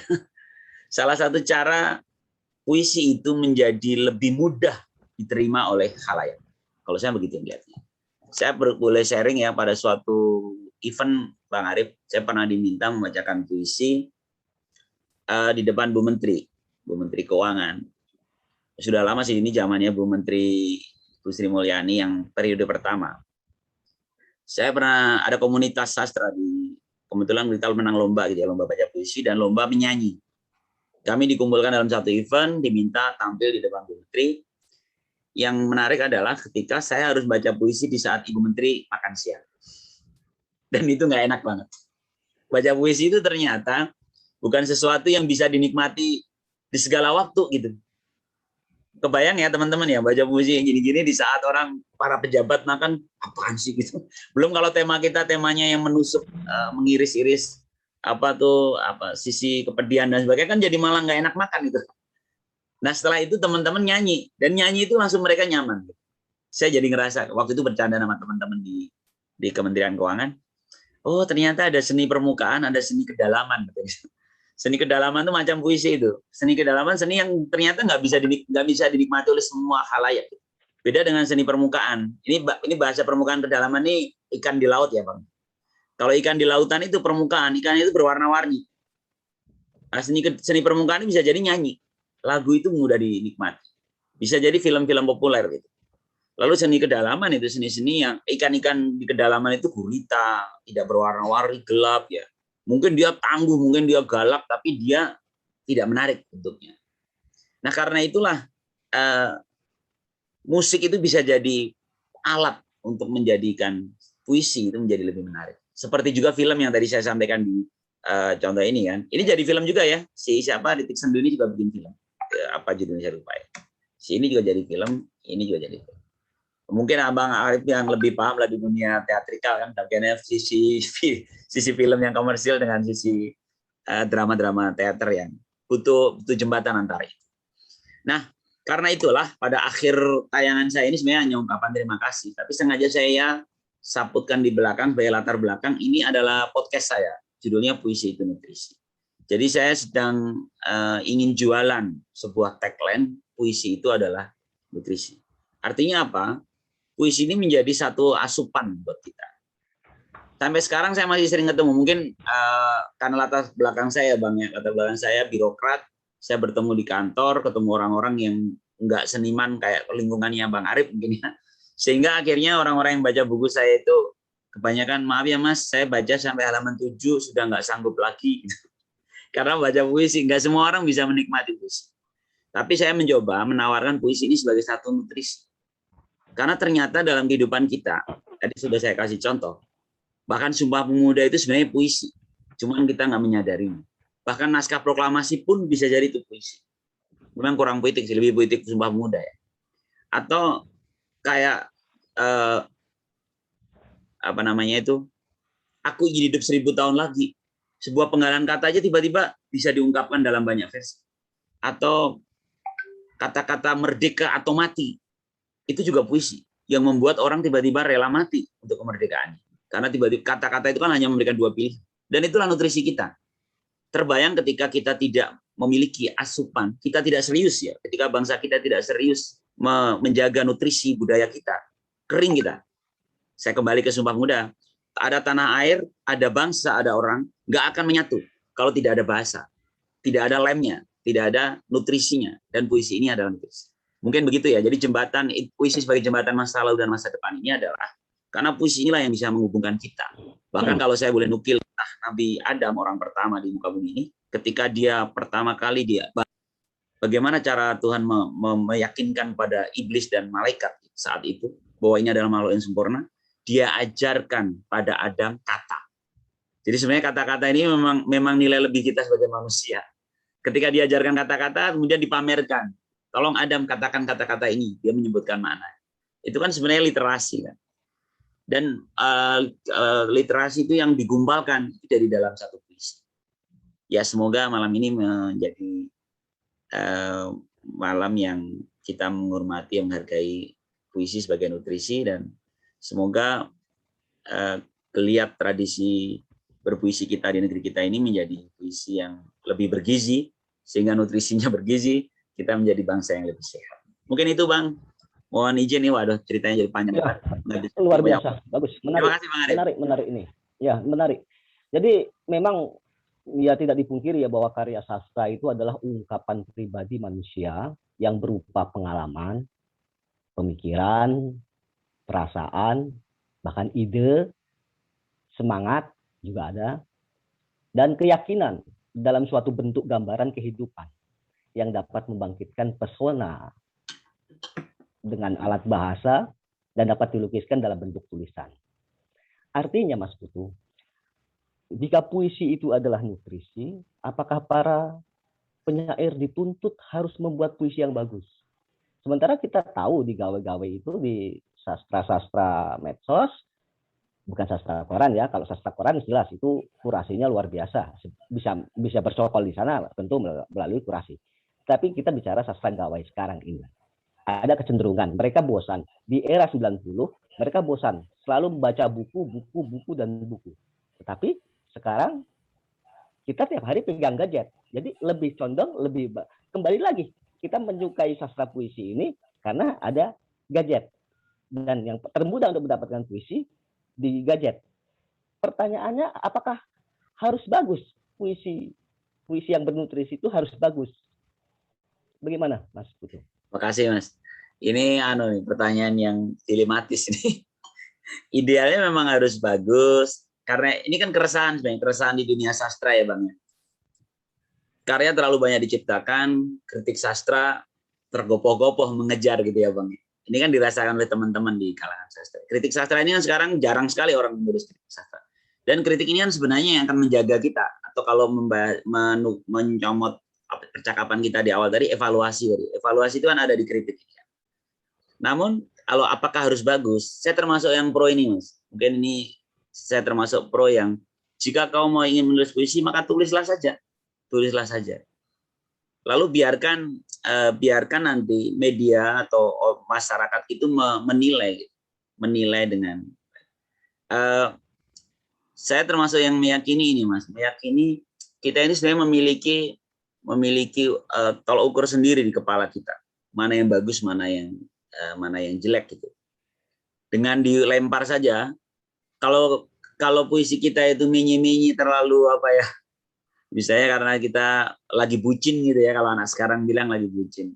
Salah satu cara puisi itu menjadi lebih mudah diterima oleh khalayak. Kalau saya begitu melihatnya. Saya boleh sharing ya pada suatu event Bang Arif, saya pernah diminta membacakan puisi di depan Bu Menteri Keuangan. Sudah lama sih ini zamannya Bu Menteri Bu Sri Mulyani yang periode pertama. Saya pernah ada komunitas sastra kebetulan kita menang lomba gitu ya, lomba baca puisi dan lomba menyanyi. Kami dikumpulkan dalam satu event, diminta tampil di depan Bu Menteri. Yang menarik adalah ketika saya harus baca puisi di saat Ibu Menteri makan siang. Dan itu nggak enak banget. Baca puisi itu ternyata bukan sesuatu yang bisa dinikmati di segala waktu gitu. Kebayang ya teman-teman ya, baca puisi yang gini-gini di saat orang para pejabat makan, apaan sih gitu. Belum kalau tema kita temanya yang menusuk, mengiris-iris sisi kepedihan dan sebagainya, kan jadi malah nggak enak makan gitu. Nah setelah itu teman-teman nyanyi, dan nyanyi itu langsung mereka nyaman. Saya jadi ngerasa waktu itu bercanda sama teman-teman di Kementerian Keuangan. Oh ternyata ada seni permukaan, ada seni kedalaman. Seni kedalaman itu macam puisi itu. Seni kedalaman, seni yang ternyata nggak bisa dinikmati oleh semua khalayak. Beda dengan seni permukaan. Ini bahasa permukaan kedalaman ini ikan di laut ya Bang. Kalau ikan di lautan itu permukaan, ikan itu berwarna-warni. Nah, seni permukaan ini bisa jadi nyanyi. Lagu itu mudah dinikmati. Bisa jadi film-film populer gitu. Lalu seni kedalaman itu seni-seni yang ikan-ikan di kedalaman itu gurita, tidak berwarna-warni, gelap ya. Mungkin dia tangguh, mungkin dia galak, tapi dia tidak menarik bentuknya. Nah karena itulah musik itu bisa jadi alat untuk menjadikan puisi itu menjadi lebih menarik. Seperti juga film yang tadi saya sampaikan di contoh ini kan. Ini jadi film juga ya. Si siapa Titik Sendu ini juga bikin film. Apa judulnya saya lupa ya. Si ini juga jadi film, ini juga jadi film. Mungkin Abang Arif yang lebih paham lah di dunia teatrikal kan, bagaimana sisi film yang komersil dengan sisi drama-drama teater yang butuh jembatan antara itu. Nah, karena itulah pada akhir tayangan saya ini sebenarnya hanya ungkapan terima kasih, tapi sengaja saya saputkan di belakang sebagai latar belakang, ini adalah podcast saya, judulnya Puisi Itu Nutrisi. Jadi saya sedang ingin jualan sebuah tagline, puisi itu adalah nutrisi. Artinya apa? Puisi ini menjadi satu asupan buat kita. Sampai sekarang saya masih sering ketemu. Mungkin karena latar belakang saya, Bang, ya, latar belakang saya birokrat, saya bertemu di kantor, ketemu orang-orang yang enggak seniman kayak lingkungannya Bang Arif mungkin ya. Sehingga akhirnya orang-orang yang baca buku saya itu kebanyakan, maaf ya Mas, saya baca sampai halaman 7 sudah enggak sanggup lagi. Karena baca puisi, enggak semua orang bisa menikmati puisi. Tapi saya mencoba menawarkan puisi ini sebagai satu nutrisi. Karena ternyata dalam kehidupan kita, tadi sudah saya kasih contoh, bahkan Sumpah Pemuda itu sebenarnya puisi, cuman kita nggak menyadarinya. Bahkan naskah proklamasi pun bisa jadi itu puisi. Memang kurang puitik sih, lebih puitik Sumpah Pemuda ya. Atau kayak aku ingin hidup 1000 tahun lagi. Sebuah penggalan kata aja tiba-tiba bisa diungkapkan dalam banyak versi. Atau kata-kata merdeka atau mati. Itu juga puisi yang membuat orang tiba-tiba rela mati untuk kemerdekaan. Karena tiba-tiba kata-kata itu kan hanya memberikan dua pilihan. Dan itulah nutrisi kita. Terbayang ketika kita tidak memiliki asupan, kita tidak serius ya. Ketika bangsa kita tidak serius menjaga nutrisi budaya kita, kering kita. Saya kembali ke Sumpah Pemuda. Ada tanah air, ada bangsa, ada orang, nggak akan menyatu kalau tidak ada bahasa. Tidak ada lemnya, tidak ada nutrisinya. Dan puisi ini adalah nutrisi. Mungkin begitu ya. Jadi puisi sebagai jembatan masa lalu dan masa depan ini adalah karena puisi inilah yang bisa menghubungkan kita. Bahkan kalau saya boleh nukil Nabi Adam orang pertama di muka bumi ini, ketika dia pertama kali bagaimana cara Tuhan meyakinkan pada iblis dan malaikat saat itu bahwa ini adalah makhluk yang sempurna, dia ajarkan pada Adam kata. Jadi sebenarnya kata-kata ini memang nilai lebih kita sebagai manusia. Ketika diajarkan kata-kata, kemudian dipamerkan. Tolong Adam katakan kata-kata ini, dia menyebutkan makna. Itu kan sebenarnya literasi kan. Dan literasi itu yang digumpalkan dari dalam satu puisi. Ya semoga malam ini menjadi malam yang kita menghormati, menghargai puisi sebagai nutrisi, dan semoga geliat tradisi berpuisi kita di negeri kita ini menjadi puisi yang lebih bergizi, sehingga nutrisinya bergizi, kita menjadi bangsa yang lebih sehat. Mungkin itu Bang. Mohon izin nih, waduh ceritanya jadi panjang. Ya, luar biasa, bagus, menarik. Terima kasih Bang Arif. Menarik ini. Ya, menarik. Jadi memang ya tidak dipungkiri ya bahwa karya sastra itu adalah ungkapan pribadi manusia yang berupa pengalaman, pemikiran, perasaan, bahkan ide, semangat juga ada, dan keyakinan dalam suatu bentuk gambaran kehidupan yang dapat membangkitkan pesona dengan alat bahasa dan dapat dilukiskan dalam bentuk tulisan. Artinya Mas Putu, jika puisi itu adalah nutrisi, apakah para penyair dituntut harus membuat puisi yang bagus. Sementara kita tahu di gawe-gawe itu di sastra-sastra medsos, bukan sastra koran ya. Kalau sastra koran jelas itu kurasinya luar biasa, bisa bercokol di sana tentu melalui kurasi. Tapi kita bicara sastra gawe sekarang ini. Ada kecenderungan mereka bosan di era 90, mereka bosan selalu membaca buku dan buku. Tetapi sekarang kita tiap hari pegang gadget. Jadi lebih condong, kembali lagi kita menyukai sastra puisi ini karena ada gadget. Dan yang termudah untuk mendapatkan puisi di gadget. Pertanyaannya, apakah harus bagus puisi yang bernutrisi itu harus bagus? Bagaimana, Mas Putu? Makasih, Mas. Ini pertanyaan yang dilematis ini. Idealnya memang harus bagus, karena ini kan keresahan di dunia sastra ya, Bang. Karya terlalu banyak diciptakan, kritik sastra tergopoh-gopoh mengejar gitu ya, Bang. Ini kan dirasakan oleh teman-teman di kalangan sastra. Kritik sastra ini kan sekarang jarang sekali orang menulis kritik sastra. Dan kritik ini kan sebenarnya yang akan menjaga kita, atau kalau mencomot percakapan kita di awal tadi, evaluasi. Evaluasi itu kan ada di kritik. Namun, kalau apakah harus bagus? Saya termasuk yang pro ini, Mas. Mungkin ini saya termasuk pro yang jika kau mau ingin menulis puisi, maka tulislah saja. Lalu biarkan nanti media atau masyarakat itu menilai dengan. Saya termasuk yang meyakini ini, Mas. Meyakini kita ini sebenarnya memiliki tolak ukur sendiri di kepala kita. Mana yang bagus, mana yang jelek gitu. Dengan dilempar saja. Kalau puisi kita itu minyi-minyi terlalu misalnya karena kita lagi bucin gitu ya, kalau anak sekarang bilang lagi bucin.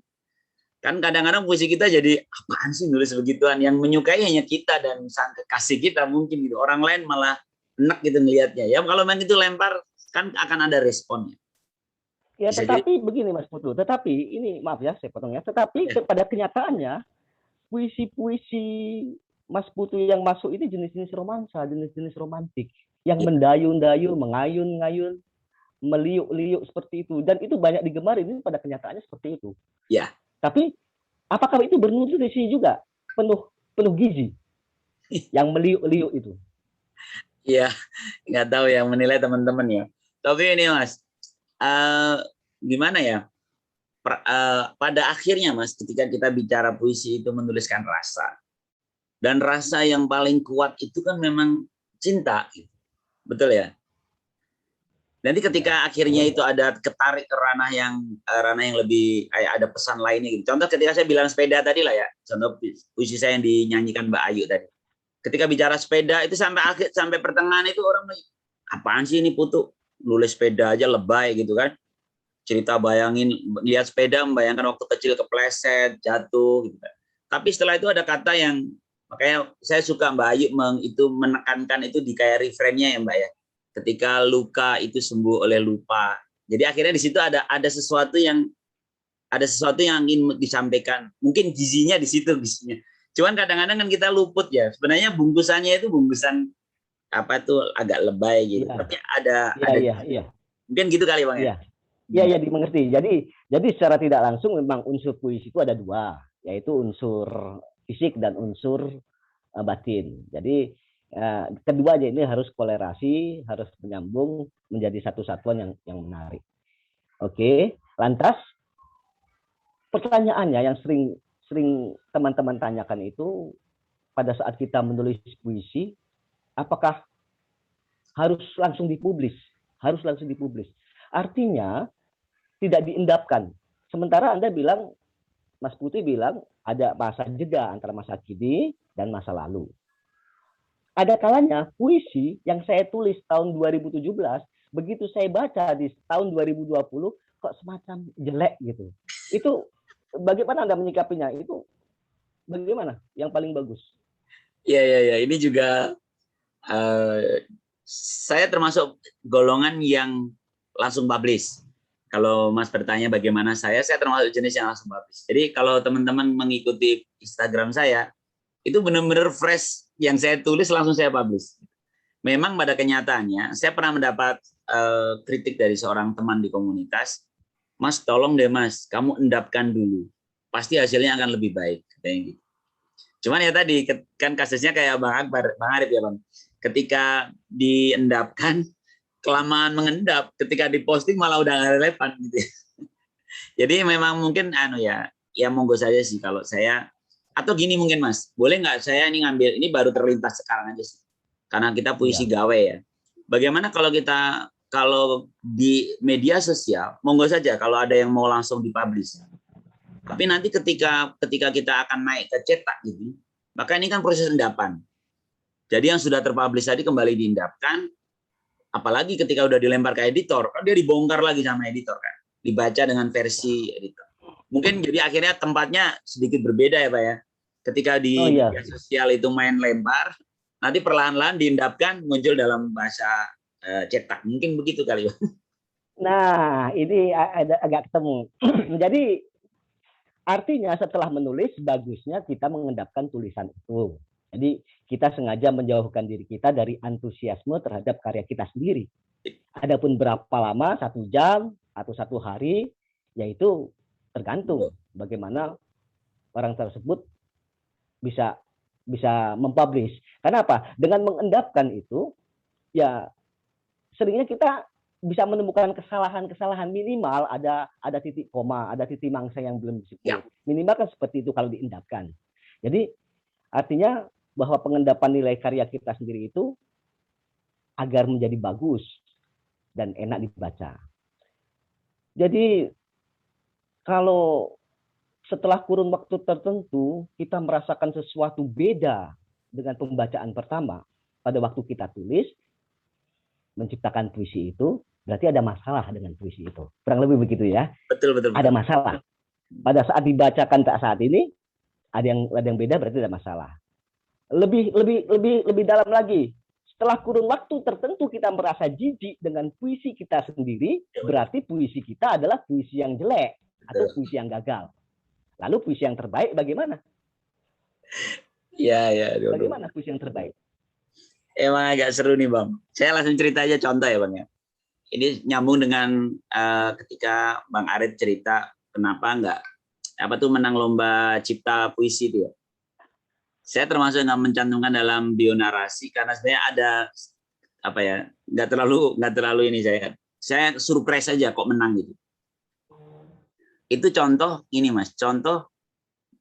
Kan kadang-kadang puisi kita jadi apaan sih nulis begituan, yang menyukai hanya kita dan sang kekasih kita mungkin gitu. Orang lain malah enak gitu melihatnya. Ya kalau main itu lempar kan akan ada responnya. Ya, tetapi begini Mas Putu, ini maaf ya saya potongnya, tetapi pada kenyataannya puisi-puisi Mas Putu yang masuk ini jenis-jenis romansa, jenis-jenis romantik yang mendayu-dayu, mengayun-ngayun, meliuk-liuk seperti itu, dan itu banyak digemari. Ini pada kenyataannya seperti itu. Ya. Tapi apakah itu bernutrisi juga, penuh gizi yang meliuk-liuk itu? Iya, nggak tahu yang menilai teman-teman ya. Tapi ini Mas, gimana ya? Pada akhirnya Mas, ketika kita bicara puisi itu menuliskan rasa, dan rasa yang paling kuat itu kan memang cinta, betul ya? Nanti ketika akhirnya itu ada ketarik ke ranah yang lebih kayak ada pesan lainnya gitu. Contoh ketika saya bilang sepeda tadi lah ya, contoh puisi saya yang dinyanyikan Mbak Ayu tadi. Ketika bicara sepeda itu sampai pertengahan itu orang apaan sih ini Putu, nulis sepeda aja lebay gitu kan. Cerita bayangin lihat sepeda membayangkan waktu kecil kepleset, jatuh gitu kan. Tapi setelah itu ada kata yang makanya saya suka Mbak Ayu itu menekankan itu di kayak refrainnya ya Mbak ya. Ketika luka itu sembuh oleh lupa. Jadi akhirnya di situ ada sesuatu yang ingin disampaikan. Mungkin gizinya di situ gizinya. Cuman kadang-kadang kan kita luput ya. Sebenarnya bungkusannya itu bungkusan agak lebay gitu. Ya. Tapi ada mungkin gitu kali Bang ya. Iya, dimengerti. Jadi secara tidak langsung memang unsur puisi itu ada dua, yaitu unsur fisik dan unsur batin. Jadi keduanya ini harus kolerasi, harus menyambung menjadi satu satuan yang menarik. Oke, lantas pertanyaannya yang sering teman-teman tanyakan itu pada saat kita menulis puisi, apakah harus langsung dipublis? Harus langsung dipublis. Artinya tidak diendapkan. Sementara Anda bilang, Mas Putih bilang ada masa jeda antara masa kini dan masa lalu. Ada kalanya puisi yang saya tulis tahun 2017, begitu saya baca di tahun 2020, kok semacam jelek gitu. Itu bagaimana Anda menyikapinya? Itu bagaimana yang paling bagus? Iya. Ini juga saya termasuk golongan yang langsung publish. Kalau Mas bertanya bagaimana saya termasuk jenis yang langsung publish. Jadi kalau teman-teman mengikuti Instagram saya, itu benar-benar fresh yang saya tulis langsung saya publish. Memang pada kenyataannya saya pernah mendapat kritik dari seorang teman di komunitas Mas tolong deh Mas, kamu endapkan dulu. Pasti hasilnya akan lebih baik. Katanya gitu. Cuman ya tadi, kan kasusnya kayak Bang Akbar, Bang Arif ya Bang. Ketika diendapkan, kelamaan mengendap, ketika diposting malah udah nggak relevan gitu ya. Jadi memang mungkin ya monggo saja sih kalau saya, atau gini mungkin Mas, boleh nggak saya ini ngambil, ini baru terlintas sekarang aja sih. Karena kita puisi gawe ya. Bagaimana kalau di media sosial, monggo saja kalau ada yang mau langsung dipublish. Tapi nanti ketika kita akan naik ke cetak gitu, maka ini kan proses endapan. Jadi yang sudah terpublish tadi kembali diendapkan, apalagi ketika udah dilempar ke editor, kan dia dibongkar lagi sama editor kan, dibaca dengan versi editor. Mungkin jadi akhirnya tempatnya sedikit berbeda ya Pak ya. Ketika di media sosial itu main lempar, nanti perlahan-lahan diendapkan muncul dalam bahasa cetak. Mungkin begitu kali ya. Nah, ini ada agak ketemu. Jadi artinya setelah menulis, bagusnya kita mengendapkan tulisan itu. Jadi kita sengaja menjauhkan diri kita dari antusiasme terhadap karya kita sendiri. Adapun berapa lama, 1 jam atau 1 hari, yaitu tergantung bagaimana orang tersebut bisa mempublish. Karena apa? Dengan mengendapkan itu, ya seringnya kita bisa menemukan kesalahan-kesalahan minimal, ada titik koma, ada titik mangsa yang belum disebut. Minimal kan seperti itu kalau diendapkan. Jadi artinya bahwa pengendapan nilai karya kita sendiri itu agar menjadi bagus dan enak dibaca. Jadi kalau setelah kurun waktu tertentu kita merasakan sesuatu beda dengan pembacaan pertama pada waktu kita tulis, menciptakan puisi itu, berarti ada masalah dengan puisi itu. Kurang lebih begitu ya. Betul. Ada masalah. Pada saat dibacakan saat ini, ada yang beda, berarti ada masalah. Lebih dalam lagi. Setelah kurun waktu tertentu kita merasa jijik dengan puisi kita sendiri, berarti puisi kita adalah puisi yang jelek atau puisi yang gagal. Lalu puisi yang terbaik bagaimana? Iya. Bagaimana puisi yang terbaik? Emang agak seru nih Bang. Saya langsung cerita aja contoh ya Bang ya. Ini nyambung dengan ketika Bang Arif cerita kenapa enggak menang lomba cipta puisi itu ya. Saya termasuk yang mencantumkan dalam bionarasi karena sebenarnya ada nggak terlalu ini saya surprise aja kok menang gitu. Itu contoh ini Mas, contoh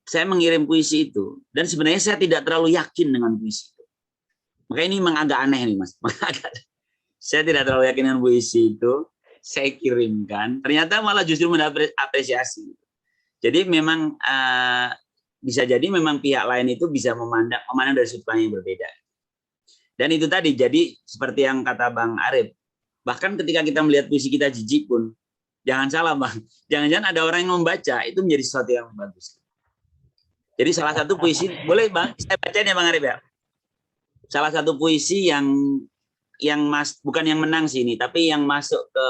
saya mengirim puisi itu dan sebenarnya saya tidak terlalu yakin dengan puisi itu. Makanya ini memang agak aneh nih Mas. Saya tidak terlalu yakin dengan puisi itu, saya kirimkan, ternyata malah justru mendapat apresiasi. Jadi memang bisa jadi memang pihak lain itu bisa memandang dari sudut pandang yang berbeda. Dan itu tadi, jadi seperti yang kata Bang Arif, bahkan ketika kita melihat puisi kita jijik pun, jangan salah Bang, jangan-jangan ada orang yang membaca, itu menjadi sesuatu yang bagus. Jadi salah satu puisi, boleh Bang, saya bacain ya Bang Arif ya. Salah satu puisi yang bukan yang menang sih ini, tapi yang masuk ke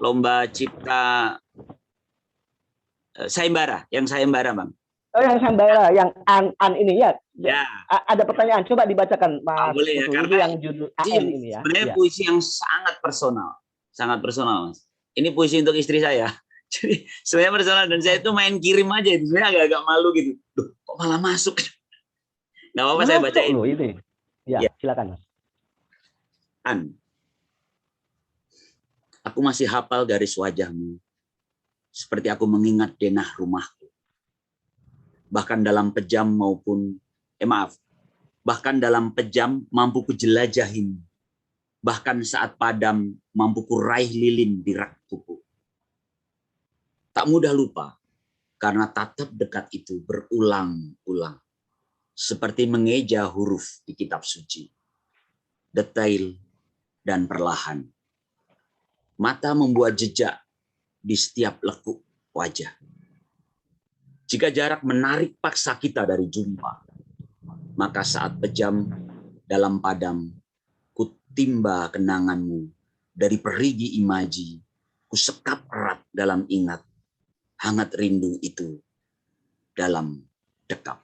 lomba cipta sayembara, Bang. Oh, yang sayembara, yang an ini ya. Ya. Ada pertanyaan, coba dibacakan Mas. Boleh ya, karena yang judul AN ini ya. Sebenarnya puisi yang sangat personal Mas. Ini puisi untuk istri saya. Jadi sebenarnya personal dan saya itu main kirim aja, itu sebenarnya agak-agak malu gitu. Duh, kok malah masuk? Nggak apa-apa saya bacain. Loh, ini. Ya, silakan Mas. Aku masih hafal garis wajahmu, seperti aku mengingat denah rumahku. Bahkan dalam pejam mampu kujelajahin. Bahkan saat padam mampu kuraih lilin di rak kuku. Tak mudah lupa, karena tatap dekat itu berulang-ulang. Seperti mengeja huruf di kitab suci. Detail dan perlahan. Mata membuat jejak di setiap lekuk wajah. Jika jarak menarik paksa kita dari jumpa, maka saat pejam dalam padam, kutimba kenanganmu dari perigi imaji, kusekap erat dalam ingat, hangat rindu itu dalam dekap.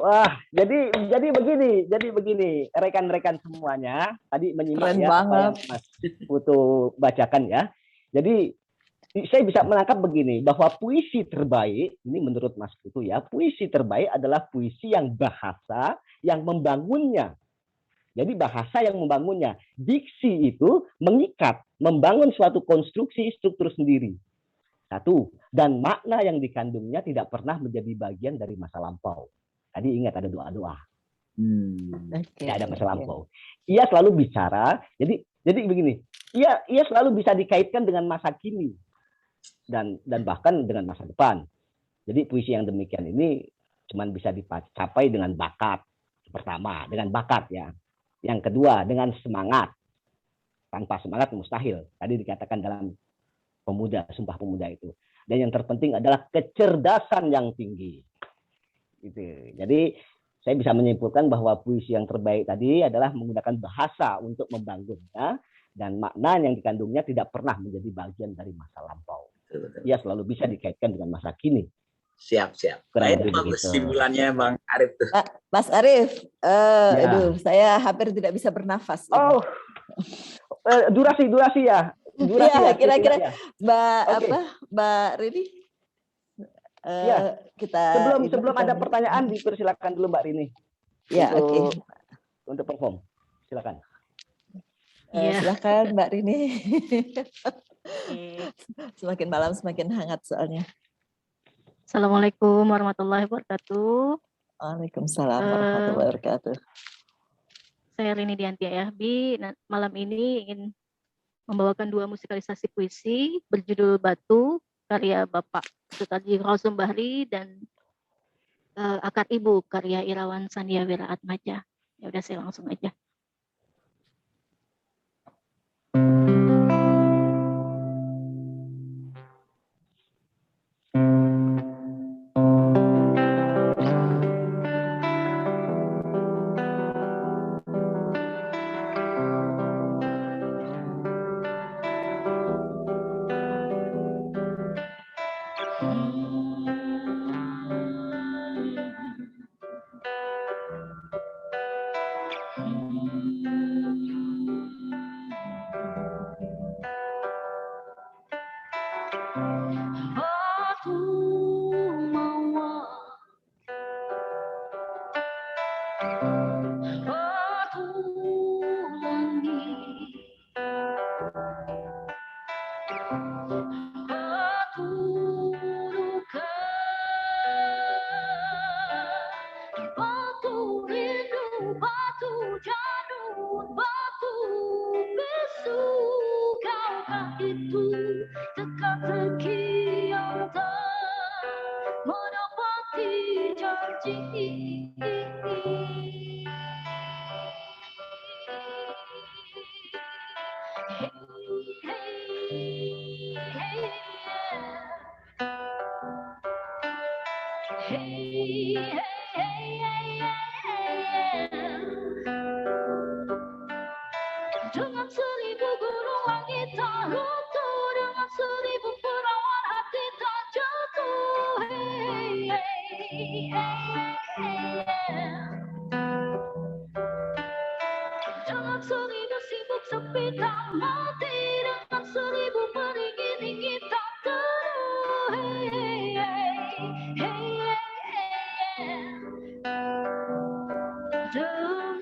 Wah, jadi begini, rekan-rekan semuanya tadi menyimak Keren ya apa banget. yang Mas Putu bacakan ya. Jadi saya bisa menangkap begini, bahwa puisi terbaik ini menurut Mas Putu ya, puisi terbaik adalah puisi yang bahasa yang membangunnya. Jadi bahasa yang membangunnya. Diksi itu mengikat, membangun suatu konstruksi struktur sendiri. Satu, dan makna yang dikandungnya tidak pernah menjadi bagian dari masa lampau. Tadi ingat ada doa-doa. Tidak ada masa lampau. Ia selalu bicara. Jadi begini. Ia selalu bisa dikaitkan dengan masa kini dan bahkan dengan masa depan. Jadi puisi yang demikian ini cuma bisa dicapai dengan bakat. Pertama, dengan bakat ya. Yang kedua, dengan semangat. Tanpa semangat mustahil. Tadi dikatakan dalam pemuda, Sumpah Pemuda itu. Dan yang terpenting adalah kecerdasan yang tinggi. Gitu. Jadi saya bisa menyimpulkan bahwa puisi yang terbaik tadi adalah menggunakan bahasa untuk membangunnya, dan makna yang dikandungnya tidak pernah menjadi bagian dari masa lampau. Ia selalu bisa dikaitkan dengan masa kini. Siap. Nah, itu bagus simpulannya Bang Arif tuh. Mas Arif, Ya. aduh, saya hampir tidak bisa bernafas. Oh, durasi ya. Durasi ya, ya. kira-kira Ya. Mbak Rini? Ya. Kita sebelum ada pertanyaan, dipersilakan dulu Mbak Rini. Ya, oke. Untuk perform, silakan. Silakan Mbak Rini. Semakin malam semakin hangat soalnya. Assalamualaikum warahmatullahi wabarakatuh. Waalaikumsalam warahmatullahi wabarakatuh. Saya Rini Diantia ya. Malam ini ingin membawakan dua musikalisasi puisi berjudul Batu, karya Bapak Sutarji Rausum Bahri, dan Akar Ibu, karya Irawan Sandiawira Atmaja. Ya udah, saya langsung aja. Dengan seribu gunung langit tak runtuh, dengan seribu perawan hati tak jatuh. Hey, hey, hey, dengan seribu sibuk sepi tak mati, dengan seribu peringgi-tinggi tak teruh. Hey, hey, hey, dengan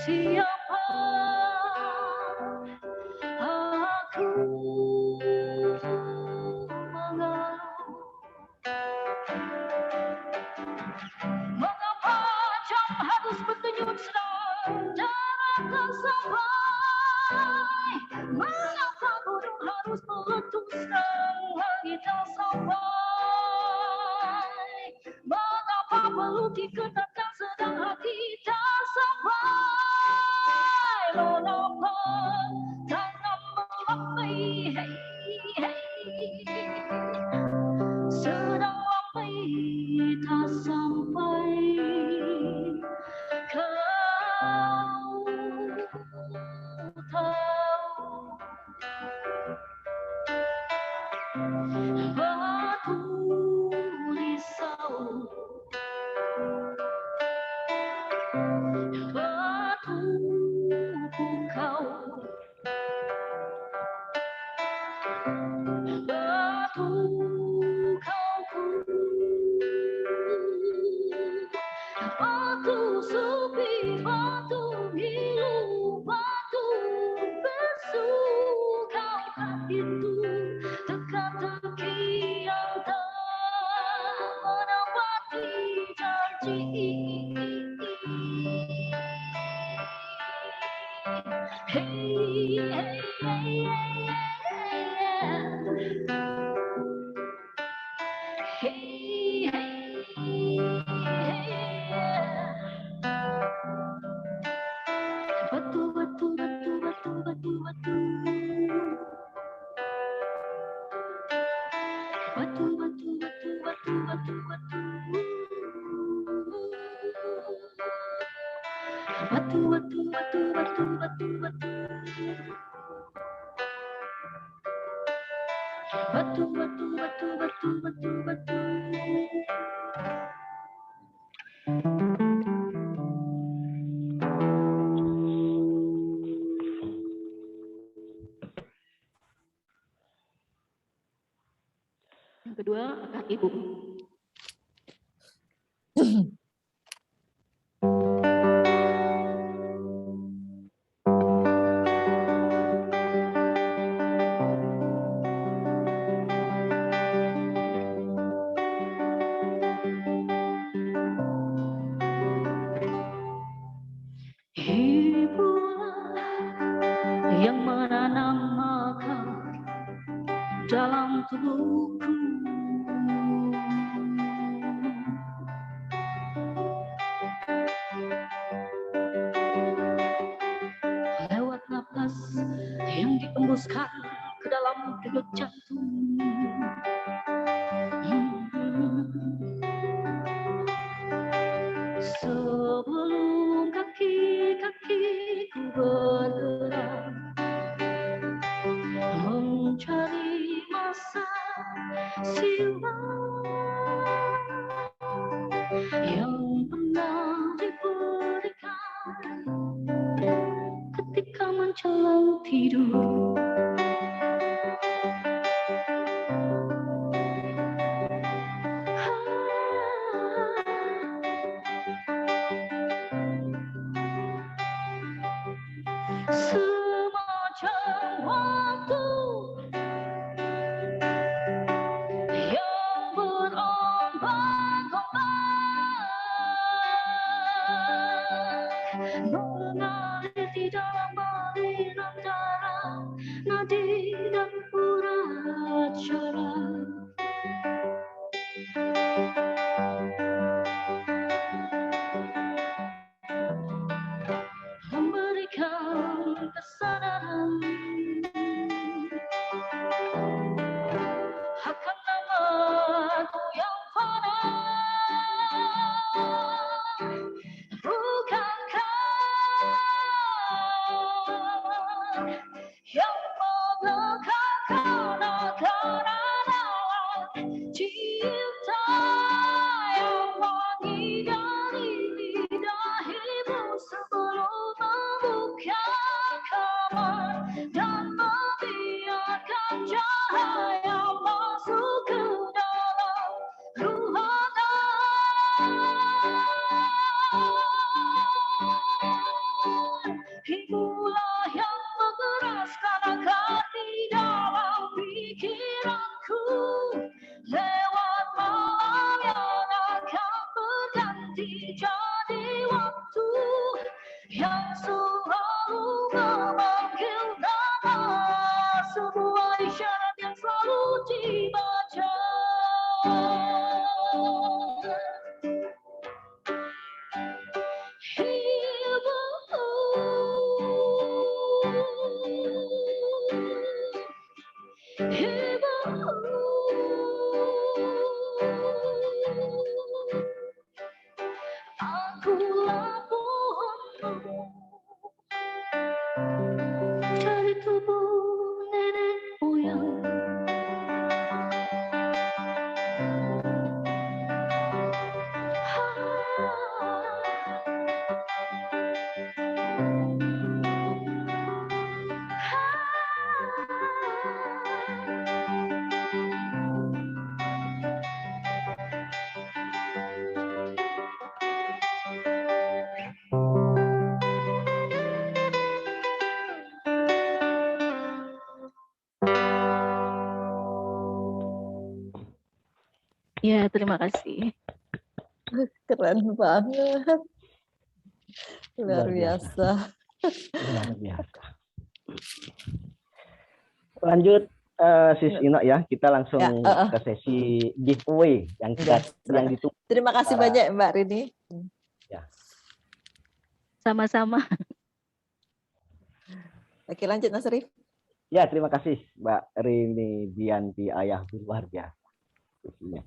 siapa aku mengeluh? Mengapa jam harus berdenyut sedang jarak tak sampai? Mengapa burung harus meletus dan langit tak sampai? Mengapa perlu dikenakan sedang hati tak sampai? Mengapa tangan melambai, hey, hey, sedang lambai tak sampai? Kau tahu Batu, batu, batu, batu, batu, batu. Batu, batu, batu, batu, batu, batu. Batu, batu, batu, batu, batu, batu. Batu, batu, batu, batu, batu, batu. Yang kedua, akad ibu. Ibulah yang menanam mekar dalam tubuhku. Lewat napas yang diembuskan ke dalam denyut jantung. Sebelum kaki-kakiku bergerak mencari masa silam yang pernah diberikan ketika menjelang tidur. Semacam waktu yang berombak-ombak mengalir di dalam aliran darah, nadi dan urat syaraf. Memberikan kesadaran akan namaku yang fana. Bukankah yang melekatkan akan cinta yang wangi dari lidah-ibu sebelum membuka kamar dan membiarkan cahaya masuk ke dalam ruangan. Ibulah yang mengeraskan akar di dalam pikiranku lewat malam yang akan berganti jadi waktu yang selalu memanggil nama, sebuah isyarat yang selalu dibaca. Akulah pohonmu dari tubuh nenek moyang. Ya, terima kasih. Keren banget. Luar Luar biasa. biasa. Luar biasa. Lanjut Sis Ino ya, kita langsung Ya, ke sesi giveaway yang Udah, silakan. ditunggu. Terima kasih Para- banyak Mbak Rini. Sama-sama. Oke, lanjut Mas Arif. Ya, terima kasih Mbak Rini Dianti Ayah, luar biasa. Sesinya.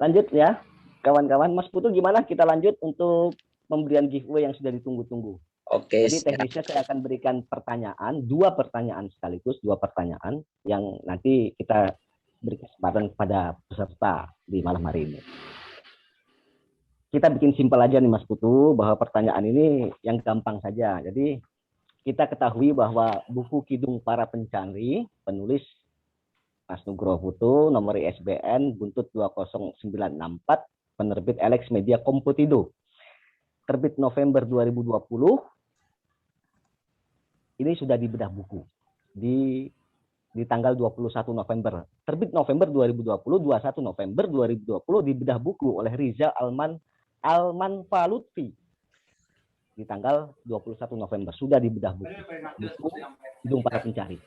Lanjut ya, kawan-kawan. Mas Putu gimana kita lanjut untuk pemberian giveaway yang sudah ditunggu-tunggu? Oke, Jadi teknisnya saya akan berikan pertanyaan, 2 pertanyaan sekaligus, 2 pertanyaan yang nanti kita beri kesempatan kepada peserta di malam hari ini. Kita bikin simpel aja nih Mas Putu, bahwa pertanyaan ini yang gampang saja. Jadi kita ketahui bahwa buku Kidung Para Pencari, penulis Mas Nugroho Putu, nomor ISBN buntut 20964, penerbit Alex Media Komputido. Terbit November 2020, ini sudah dibedah buku di tanggal 21 November. Terbit November 2020, 21 November 2020 dibedah buku oleh Riza Alman Falutfi. Di tanggal 21 November sudah dibedah buku Kidung Para Pencari.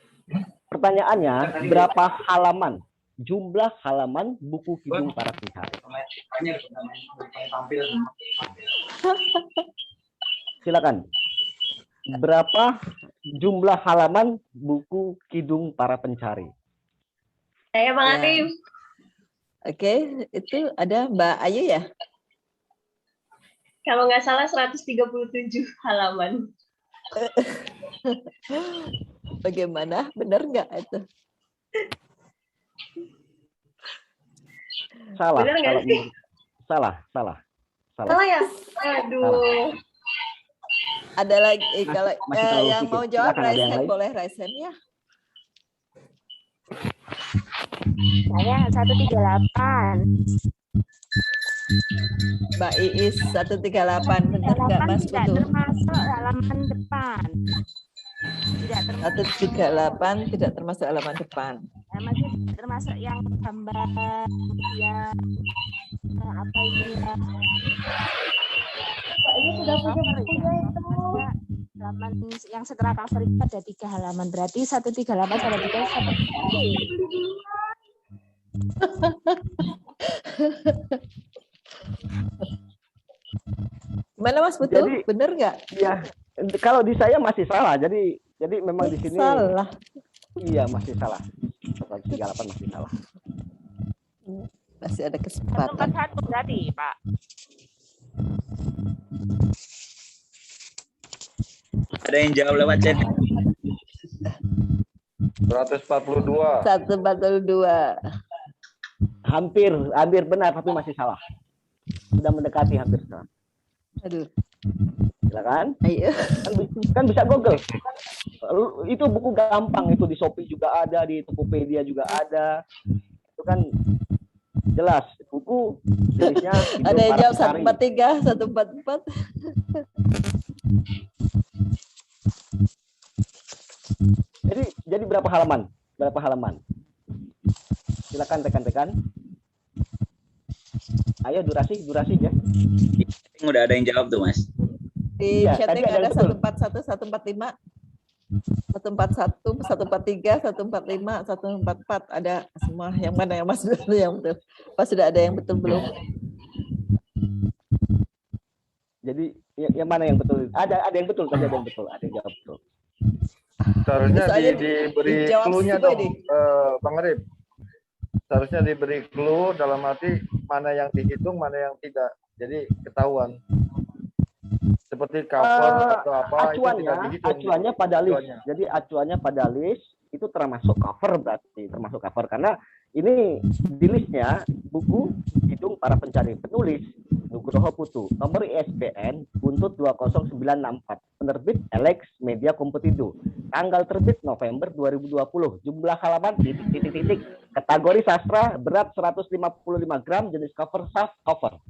Pertanyaannya, berapa halaman? Jumlah halaman buku Kidung Para Pencari. Silakan. Berapa jumlah halaman buku Kidung Para Pencari? Saya Bang Ya. Arif. Oke, itu ada Mbak Ayu ya? Kalau nggak salah 137 halaman. Bagaimana? Benar nggak itu? Salah. Benar nggak Kalau sih? salah. Salah ya? Aduh. Ada lagi kalau masih terlalu yang sedikit. mau jawab Silakan, ada raise yang hand, lain? boleh raise hand ya. Saya 138. Mbak Iis 138, benar nggak Mas tidak Putu? termasuk halaman depan. Tidak termasuk, 138 tidak termasuk halaman depan. masih termasuk yang gambar ya apa ini ya. Ini sudah punya bukunya itu. Halaman yang setelah cover itu ada 3 halaman, berarti 138 sama 3 sama. Gimana Mas Putu? Jadi- Benar nggak? Ya, kalau di saya masih salah. Jadi memang di sini Salah. iya masih salah. 138 masih salah. Masih ada kesempatan. 141 berarti, Pak. Ada yang jawab lewat chat. 142. 142. Hampir benar tapi masih salah. Sudah mendekati hampir salah. Aduh. Silakan. Ayo. Kan bisa Google. Itu buku gampang, itu di Shopee juga ada, di Tokopedia juga ada. Itu kan jelas buku jenisnya Kidung Ada yang Para jawab Pencari. 143, 144. Jadi berapa halaman? Berapa halaman? Silakan rekan-rekan. Ayo durasi ya. Udah ada yang jawab tuh, Mas. Di Iya, chatting tadi ada ada yang betul. 141, 145, 141, 143, 145, 144. Ada semua. Yang mana yang Mas betul yang betul? Pas sudah ada yang betul belum? Jadi yang mana yang betul? Ada yang betul, tadi ada yang betul, ada yang jawab betul. Seharusnya Soalnya diberi dijawab clue-nya semua dong, ini. Bang Arif. Seharusnya diberi clue dalam arti mana yang dihitung, mana yang tidak. Jadi ketahuan. Seperti cover atau apa itu tidak dihitung. Acuannya pada list. Acuannya. Jadi acuannya pada list itu termasuk cover berarti, termasuk cover karena ini di listnya buku Kidung Para Pencari, penulis Nugroho Putu, nomor ISBN buntut 20964, penerbit Alex Media Komputido, tanggal terbit November 2020, jumlah halaman titik, kategori sastra, berat 155 gram, jenis cover soft cover.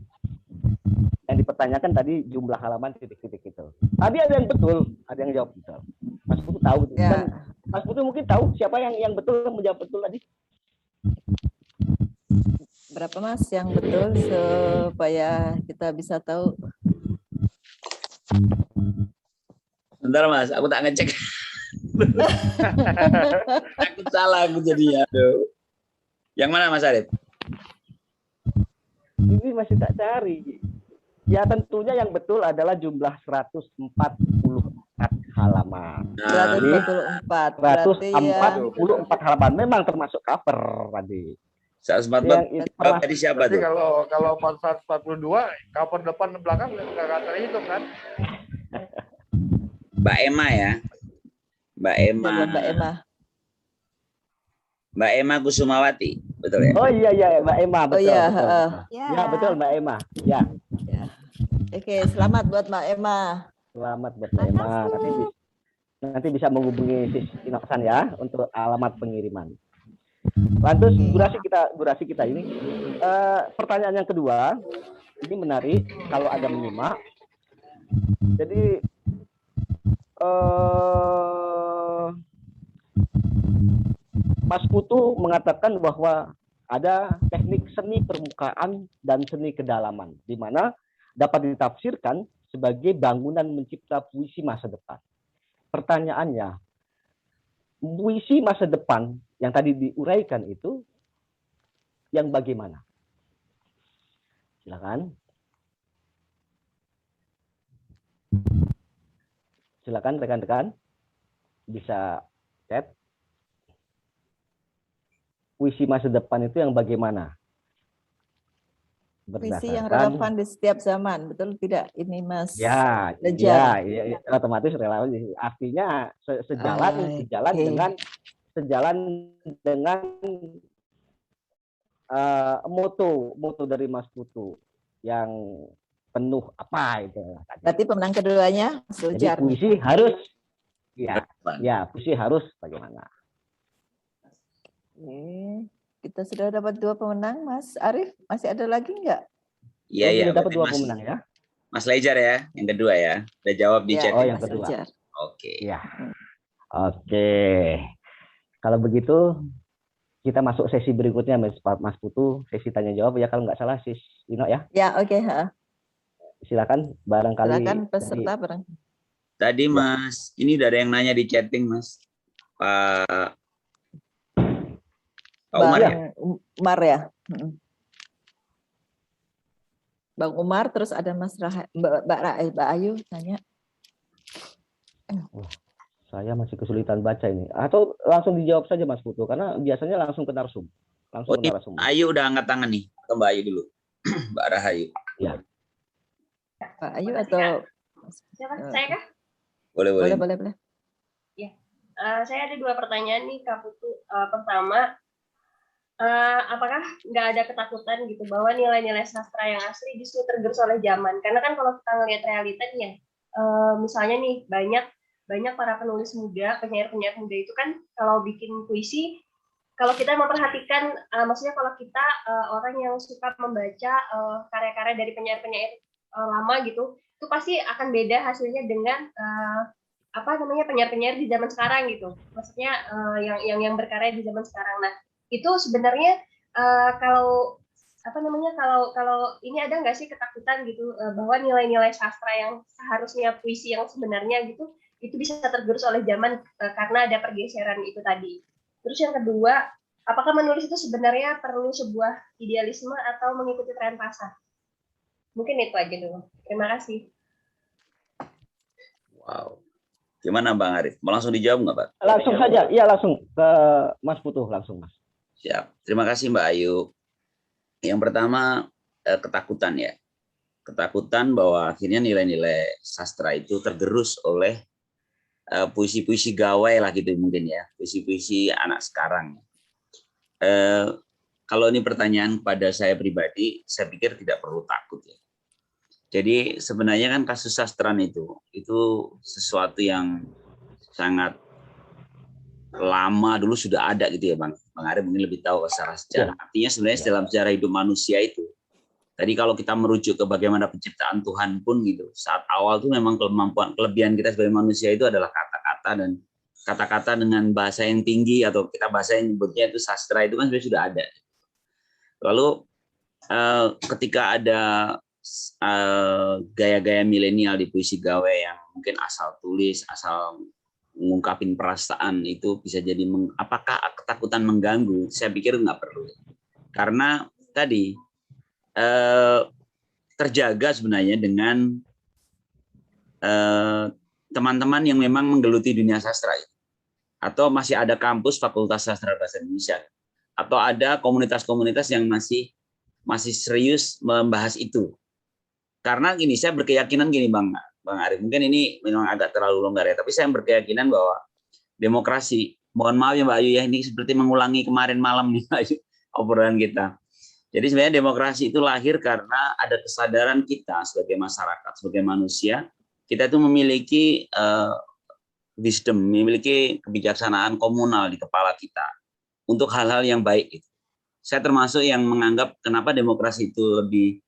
Yang dipertanyakan tadi jumlah halaman titik-titik itu. Tadi ada yang betul, ada yang jawab betul. Mas Putu tahu. Ya. Dan Mas Putu mungkin tahu siapa yang betul, yang menjawab betul tadi. Berapa Mas yang betul supaya kita bisa tahu? Bentar Mas, aku tak ngecek. Aku salah aku jadinya. Aduh. Yang mana Mas Arif? Ini masih tak cari. Ya tentunya yang betul adalah jumlah 144 halaman. Nah, 144. Berarti ya 144 halaman memang termasuk cover tadi. 144 tadi siapa Berarti tuh? kalau 442 cover depan belakang nggak terhitung kan? Mbak Emma ya. Mbak Emma. Mbak Emma. Mbak Emma Kusumawati, betul ya? Oh iya Mbak Emma betul. Oh iya, betul. Ya. Ya betul Mbak Emma. Ya. Oke, selamat buat Mbak Emma. Selamat buat Mbak Emma. Nanti bisa menghubungi Sis Inoksan ya untuk alamat pengiriman. Lantas durasi kita ini pertanyaan yang kedua ini menarik kalau ada menyimak. Jadi Mas Putu mengatakan bahwa ada teknik seni permukaan dan seni kedalaman, di mana dapat ditafsirkan sebagai bangunan mencipta puisi masa depan. Pertanyaannya, puisi masa depan yang tadi diuraikan itu yang bagaimana? Silakan. Silakan rekan-rekan bisa chat. Puisi masa depan itu yang bagaimana? Puisi yang relevan di setiap zaman, betul tidak ini Mas? Ya, Lejar. ya, otomatis relevan. Artinya sejalan dengan moto dari Mas Putu yang penuh apa itu. Berarti pemenang keduanya Mas Jadi Lejar. puisi harus puisi harus bagaimana? Oke. Kita sudah dapat 2 pemenang, Mas Arif. Masih ada lagi nggak? Iya, dapat berarti 2 pemenang ya. Mas Lejar ya, yang kedua ya. Udah jawab di chat. Oh, yang Mas kedua. Lejar. Oke. Ya. Oke. Kalau begitu kita masuk sesi berikutnya Mas Putu, sesi tanya jawab ya kalau nggak salah Sis Ino ya. Ya, oke. Silakan barangkali. Silakan peserta barang. Tadi Mas, ini udah ada yang nanya di chatting Mas. Pak Umar ya? Umar ya. Bang Umar, terus ada Mas Mbak Ayu tanya. Saya masih kesulitan baca ini. Atau langsung dijawab saja Mas Putu, karena biasanya langsung ke narsum. Langsung ke narsum. Ayu udah angkat tangan nih. Atau Mbak Ayu dulu. Mbak Rahayu. Ya. Mbak Ayu atau Siapa? Saya kah? boleh. Ya. Saya ada 2 pertanyaan nih Kak Putu. Pertama, apakah nggak ada ketakutan gitu bahwa nilai-nilai sastra yang asli justru tergerus oleh zaman? Karena kan kalau kita ngelihat realitanya, misalnya nih banyak para penulis muda, penyair-penyair muda itu kan kalau bikin puisi, kalau kita memperhatikan, maksudnya kalau kita orang yang suka membaca karya-karya dari penyair-penyair lama gitu, itu pasti akan beda hasilnya dengan penyair-penyair di zaman sekarang gitu. Maksudnya yang berkarya di zaman sekarang. Nah, itu sebenarnya kalau ini ada nggak sih ketakutan gitu bahwa nilai-nilai sastra yang seharusnya puisi yang sebenarnya gitu itu bisa tergerus oleh zaman karena ada pergeseran itu tadi. Terus yang kedua, apakah menulis itu sebenarnya perlu sebuah idealisme atau mengikuti tren pasar? Mungkin itu aja dulu. Terima kasih. Wow. Gimana Bang Arif? Mau langsung dijawab nggak Pak? Langsung saja, iya langsung ke Mas Putu, langsung Mas. Siap. Terima kasih Mbak Ayu. Yang pertama ketakutan ya. Ketakutan bahwa akhirnya nilai-nilai sastra itu tergerus oleh puisi-puisi gawai lah gitu mungkin ya. Puisi-puisi anak sekarang. Kalau ini pertanyaan pada saya pribadi, saya pikir tidak perlu takut ya. Jadi sebenarnya kan kasus sastran itu sesuatu yang sangat lama dulu sudah ada gitu ya Bang Arif mungkin lebih tahu secara sejarah. Artinya sebenarnya dalam sejarah hidup manusia itu, tadi kalau kita merujuk ke bagaimana penciptaan Tuhan pun gitu, saat awal tuh memang kelebihan kita sebagai manusia itu adalah kata-kata, dan kata-kata dengan bahasa yang tinggi atau kita bahasa yang nyebutnya itu sastra itu kan sebenarnya sudah ada. Lalu ketika ada gaya-gaya milenial di puisi gawe yang mungkin asal tulis, asal mengungkapin perasaan itu bisa jadi apakah ketakutan mengganggu? Saya pikir nggak perlu. Karena tadi terjaga sebenarnya dengan teman-teman yang memang menggeluti dunia sastra itu. Atau masih ada kampus Fakultas Sastra Bahasa Indonesia, atau ada komunitas-komunitas yang masih serius membahas itu. Karena gini, saya berkeyakinan gini Bang Arif, mungkin ini memang agak terlalu longgar ya, tapi saya berkeyakinan bahwa demokrasi, mohon maaf ya Mbak Ayu ya, ini seperti mengulangi kemarin malam nih Mbak Ayu, obrolan kita. Jadi sebenarnya demokrasi itu lahir karena ada kesadaran kita sebagai masyarakat, sebagai manusia, kita itu memiliki wisdom, memiliki kebijaksanaan komunal di kepala kita untuk hal-hal yang baik. Saya termasuk yang menganggap kenapa demokrasi itu lebih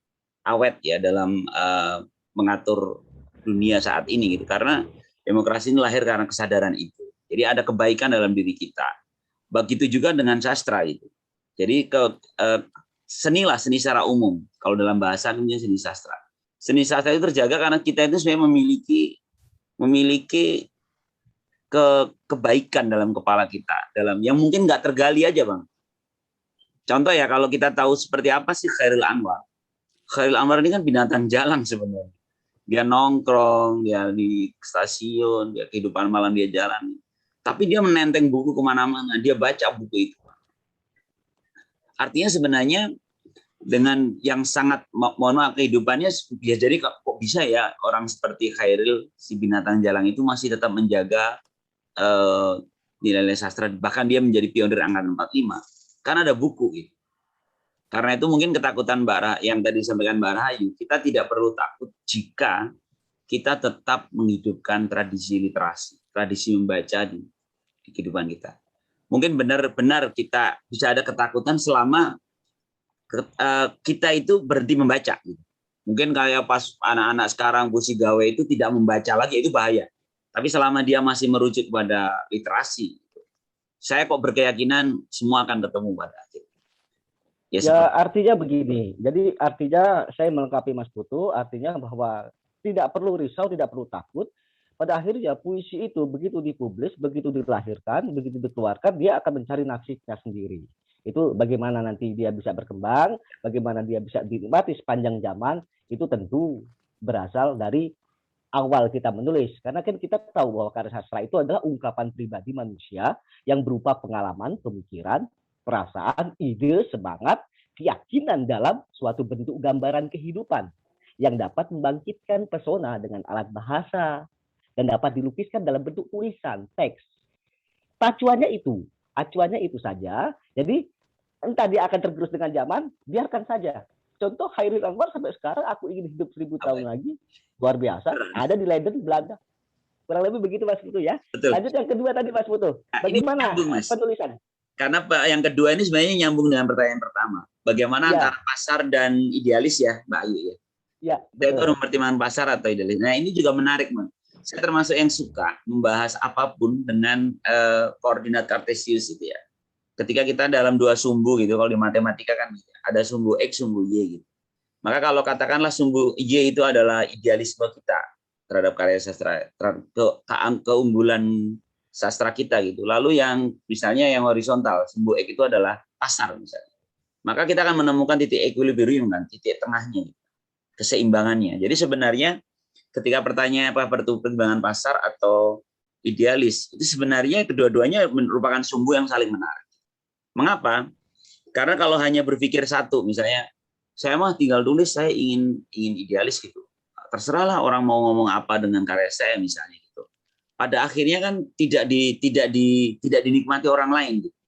awet ya dalam mengatur dunia saat ini gitu, karena demokrasi ini lahir karena kesadaran itu. Jadi ada kebaikan dalam diri kita. Begitu juga dengan sastra itu. Jadi seni secara umum. Kalau dalam bahasa namanya seni sastra. Seni sastra itu terjaga karena kita itu sebenarnya memiliki kebaikan dalam kepala kita, dalam yang mungkin nggak tergali aja Bang. Contoh ya, kalau kita tahu seperti apa sih Chairil Anwar. Chairil Anwar ini kan binatang jalan sebenarnya. Dia nongkrong, dia di stasiun, dia kehidupan malam dia jalan. Tapi dia menenteng buku kemana-mana, dia baca buku itu. Artinya sebenarnya dengan yang sangat, mohon maaf, kehidupannya ya, jadi kok bisa ya orang seperti Chairil, si binatang jalan itu masih tetap menjaga nilai-nilai sastra, bahkan dia menjadi pionir angkatan 45 karena ada buku gitu. Karena itu mungkin ketakutan yang tadi disampaikan Mbak Rahayu, kita tidak perlu takut jika kita tetap menghidupkan tradisi literasi, tradisi membaca di kehidupan kita. Mungkin benar-benar kita bisa ada ketakutan selama kita itu berhenti membaca. Mungkin kayak pas anak-anak sekarang puisi gawe itu tidak membaca lagi, itu bahaya. Tapi selama dia masih merujuk pada literasi, saya kok berkeyakinan semua akan ketemu pada akhirnya. Ya artinya begini, jadi artinya saya melengkapi Mas Putu, artinya bahwa tidak perlu risau, tidak perlu takut. Pada akhirnya puisi itu begitu dipublis, begitu dilahirkan, begitu dikeluarkan, dia akan mencari nasibnya sendiri. Itu bagaimana nanti dia bisa berkembang, bagaimana dia bisa dinikmati sepanjang zaman, itu tentu berasal dari awal kita menulis. Karena kan kita tahu bahwa karya sastra itu adalah ungkapan pribadi manusia yang berupa pengalaman, pemikiran, perasaan, ide, semangat, keyakinan dalam suatu bentuk gambaran kehidupan yang dapat membangkitkan pesona dengan alat bahasa dan dapat dilukiskan dalam bentuk tulisan, teks. Acuannya itu saja. Jadi entah dia akan tergerus dengan zaman, biarkan saja. Contoh Chairil Anwar sampai sekarang, aku ingin hidup 1000 tahun lagi, luar biasa. Ada di Leiden, Belanda. Kurang lebih begitu Mas Putu ya. Betul. Lanjut yang kedua tadi Mas Putu. Bagaimana penulisan? Karena yang kedua ini sebenarnya nyambung dengan pertanyaan pertama. Bagaimana antara pasar dan idealis ya, Mbak Ayu ya. Ya. Kita itu mempertimbangkan pasar atau idealis. Nah ini juga menarik, Mas. Saya termasuk yang suka membahas apapun dengan koordinat kartesius itu ya. Ketika kita dalam dua sumbu gitu, kalau di matematika kan ada sumbu X, sumbu Y gitu. Maka kalau katakanlah sumbu Y itu adalah idealisme kita terhadap karya sastra, keunggulan sastra kita gitu. Lalu yang misalnya yang horizontal, sumbu X itu adalah pasar misalnya. Maka kita akan menemukan titik equilibrium kan, titik tengahnya, keseimbangannya. Jadi sebenarnya ketika pertanyaan apa pertimbangan pasar atau idealis, itu sebenarnya kedua-duanya merupakan sumbu yang saling menarik. Mengapa? Karena kalau hanya berpikir satu, misalnya saya mah tinggal tulis, saya ingin idealis gitu. Terserahlah orang mau ngomong apa dengan karya saya misalnya gitu. Pada akhirnya kan tidak dinikmati orang lain gitu.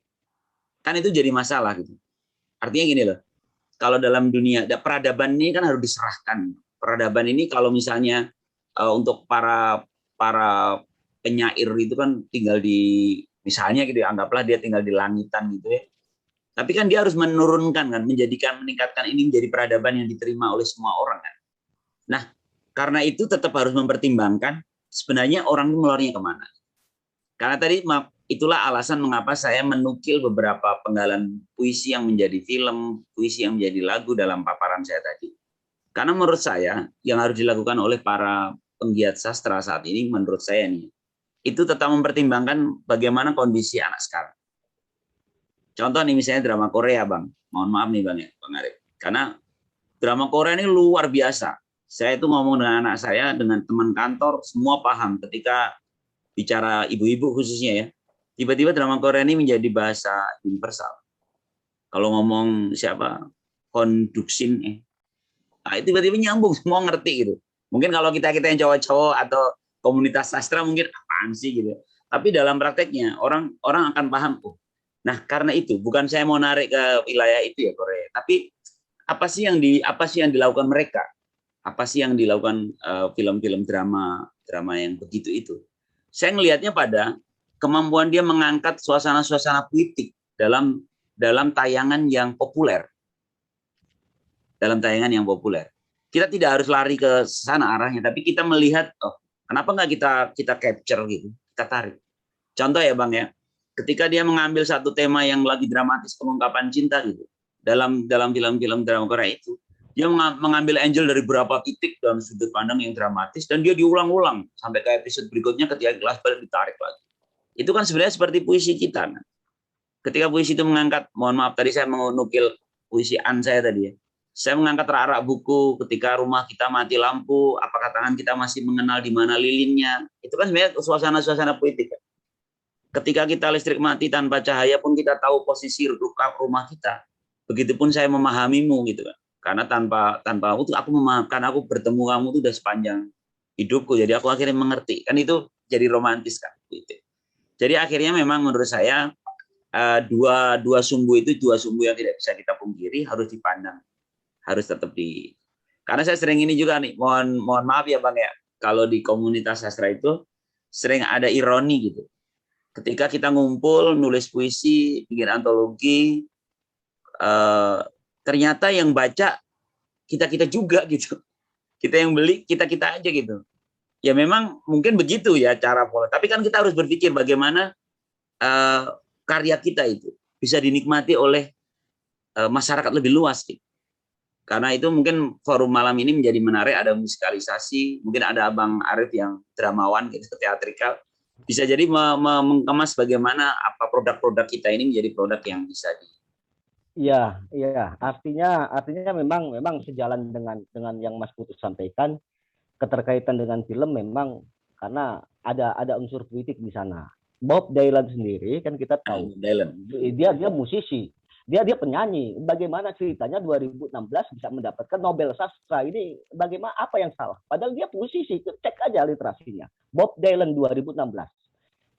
Kan itu jadi masalah gitu. Artinya gini loh. Kalau dalam dunia peradaban ini kan harus diserahkan. Peradaban ini kalau misalnya untuk para penyair itu kan tinggal di misalnya gitu, anggaplah dia tinggal di langitan gitu ya. Tapi kan dia harus menurunkan kan, meningkatkan ini menjadi peradaban yang diterima oleh semua orang kan. Nah, karena itu tetap harus mempertimbangkan sebenarnya orang itu melarinya kemana. Karena tadi itulah alasan mengapa saya menukil beberapa penggalan puisi yang menjadi film, puisi yang menjadi lagu dalam paparan saya tadi. Karena menurut saya yang harus dilakukan oleh para penggiat sastra saat ini menurut saya nih, itu tetap mempertimbangkan bagaimana kondisi anak sekarang. Contoh nih misalnya drama Korea, Bang. Mohon maaf nih Bang ya, Bang Arif. Karena drama Korea ini luar biasa. Saya itu ngomong dengan anak saya, dengan teman kantor, semua paham ketika bicara ibu-ibu khususnya ya. Tiba-tiba drama Korea ini menjadi bahasa universal. Kalau ngomong siapa? Konduksin nah, tiba-tiba nyambung, semua ngerti gitu. Mungkin kalau kita yang cowok-cowok atau komunitas sastra mungkin apaan sih gitu. Tapi dalam prakteknya orang akan paham. Oh, nah karena itu bukan saya mau narik ke wilayah itu ya Korea, tapi apa sih yang dilakukan mereka? Apa sih yang dilakukan film-film drama yang begitu itu? Saya ngelihatnya pada kemampuan dia mengangkat suasana-suasana politik dalam tayangan yang populer. Dalam tayangan yang populer. Kita tidak harus lari ke sana arahnya, tapi kita melihat, oh, kenapa nggak kita capture gitu, kita tarik. Contoh ya Bang ya, ketika dia mengambil satu tema yang lagi dramatis, pengungkapan cinta gitu, dalam film-film drama Korea itu, dia mengambil Angel dari beberapa titik dalam sudut pandang yang dramatis, dan dia diulang-ulang sampai ke episode berikutnya ketika kelas balik ditarik lagi. Itu kan sebenarnya seperti puisi kita. Kan? Ketika puisi itu mengangkat, mohon maaf tadi saya menukil puisi An saya tadi ya, saya mengangkat rak-rak buku ketika rumah kita mati lampu, apakah tangan kita masih mengenal di mana lilinnya. Itu kan sebenarnya suasana-suasana politik. Ketika kita listrik mati tanpa cahaya pun kita tahu posisi rumah kita. Begitupun saya memahamimu gitu kan. Karena tanpa aku memaafkan, aku bertemu kamu itu udah sepanjang hidupku. Jadi aku akhirnya mengerti. Kan itu jadi romantis kan. Gitu. Jadi akhirnya memang menurut saya dua sumbu itu dua sumbu yang tidak bisa kita pungkiri, harus dipandang. Harus tetap karena saya sering ini juga nih, mohon maaf ya Bang ya, kalau di komunitas sastra itu sering ada ironi gitu. Ketika kita ngumpul nulis puisi, bikin antologi, ternyata yang baca kita juga gitu. Kita yang beli kita aja gitu. Ya memang mungkin begitu ya cara pola. Tapi kan kita harus berpikir bagaimana karya kita itu bisa dinikmati oleh masyarakat lebih luas gitu. Karena itu mungkin forum malam ini menjadi menarik, ada musikalisasi, mungkin ada Abang Arif yang dramawan gitu, teatrikal, bisa jadi mengemas bagaimana apa produk-produk kita ini menjadi produk yang bisa Iya. Artinya memang sejalan dengan yang Mas Putu sampaikan, keterkaitan dengan film memang karena ada unsur politik di sana. Bob Dylan sendiri kan kita tahu, dia musisi. Dia penyanyi. Bagaimana ceritanya 2016 bisa mendapatkan Nobel Sastra ini? Bagaimana, apa yang salah? Padahal dia musisi. Cek aja literasinya. Bob Dylan 2016.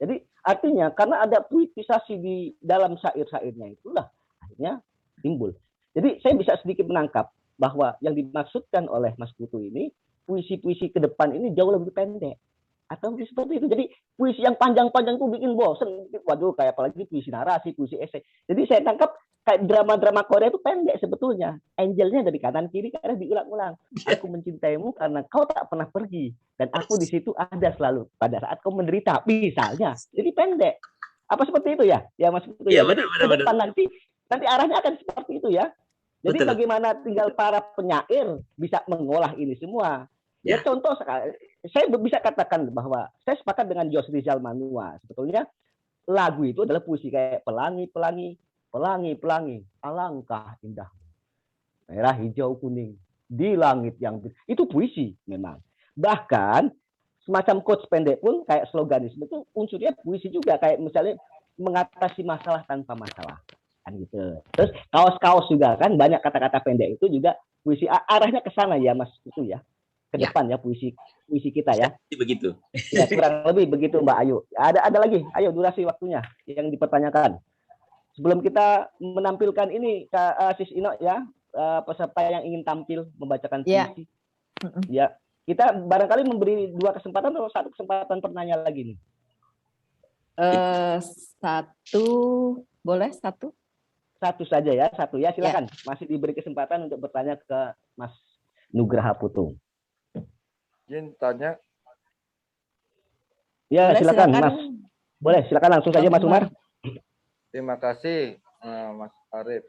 Jadi artinya karena ada politisasi di dalam syair-syairnya itulah akhirnya timbul. Jadi saya bisa sedikit menangkap bahwa yang dimaksudkan oleh Mas Putu ini puisi-puisi ke depan ini jauh lebih pendek. Atau seperti itu. Jadi puisi yang panjang-panjang itu bikin bosen. Waduh, kayak apalagi puisi narasi, puisi esai. Jadi saya tangkap kayak drama-drama Korea itu pendek sebetulnya. Angelnya dari kanan kiri karena diulang-ulang. Aku mencintaimu karena kau tak pernah pergi. Dan aku di situ ada selalu pada saat kau menderita. Misalnya. Jadi pendek. Apa seperti itu ya? Ya Mas Putu ya. Jadi ke depan nanti arahnya akan seperti itu ya. Jadi bagaimana tinggal para penyair bisa mengolah ini semua. Ya contoh, saya bisa katakan bahwa saya sepakat dengan Jos Rizal Manua. Sebetulnya lagu itu adalah puisi kayak pelangi, alangkah indah. Merah, hijau, kuning, di langit yang... Itu puisi memang. Bahkan semacam quotes pendek pun kayak sloganisme itu unsurnya puisi juga. Kayak misalnya mengatasi masalah tanpa masalah. Kan gitu. Terus kaos-kaos juga kan banyak kata-kata pendek itu juga puisi. Arahnya ke sana ya Mas itu ya. Ke depan ya puisi kita ya. Begitu. Ya kurang lebih begitu Mbak Ayu. Ada lagi, ayo durasi waktunya yang dipertanyakan. Sebelum kita menampilkan ini Sis Ino ya, peserta yang ingin tampil membacakan puisi. Ya, kita barangkali memberi 2 kesempatan atau 1 kesempatan bertanya lagi nih. 1 boleh 1? 1 saja ya, 1 ya silakan. Masih diberi kesempatan untuk bertanya ke Mas Nugraha Putu. Izin tanya. Ya, boleh, silakan Mas. Boleh, silakan langsung saja Mas Umar. Terima kasih Mas Arif.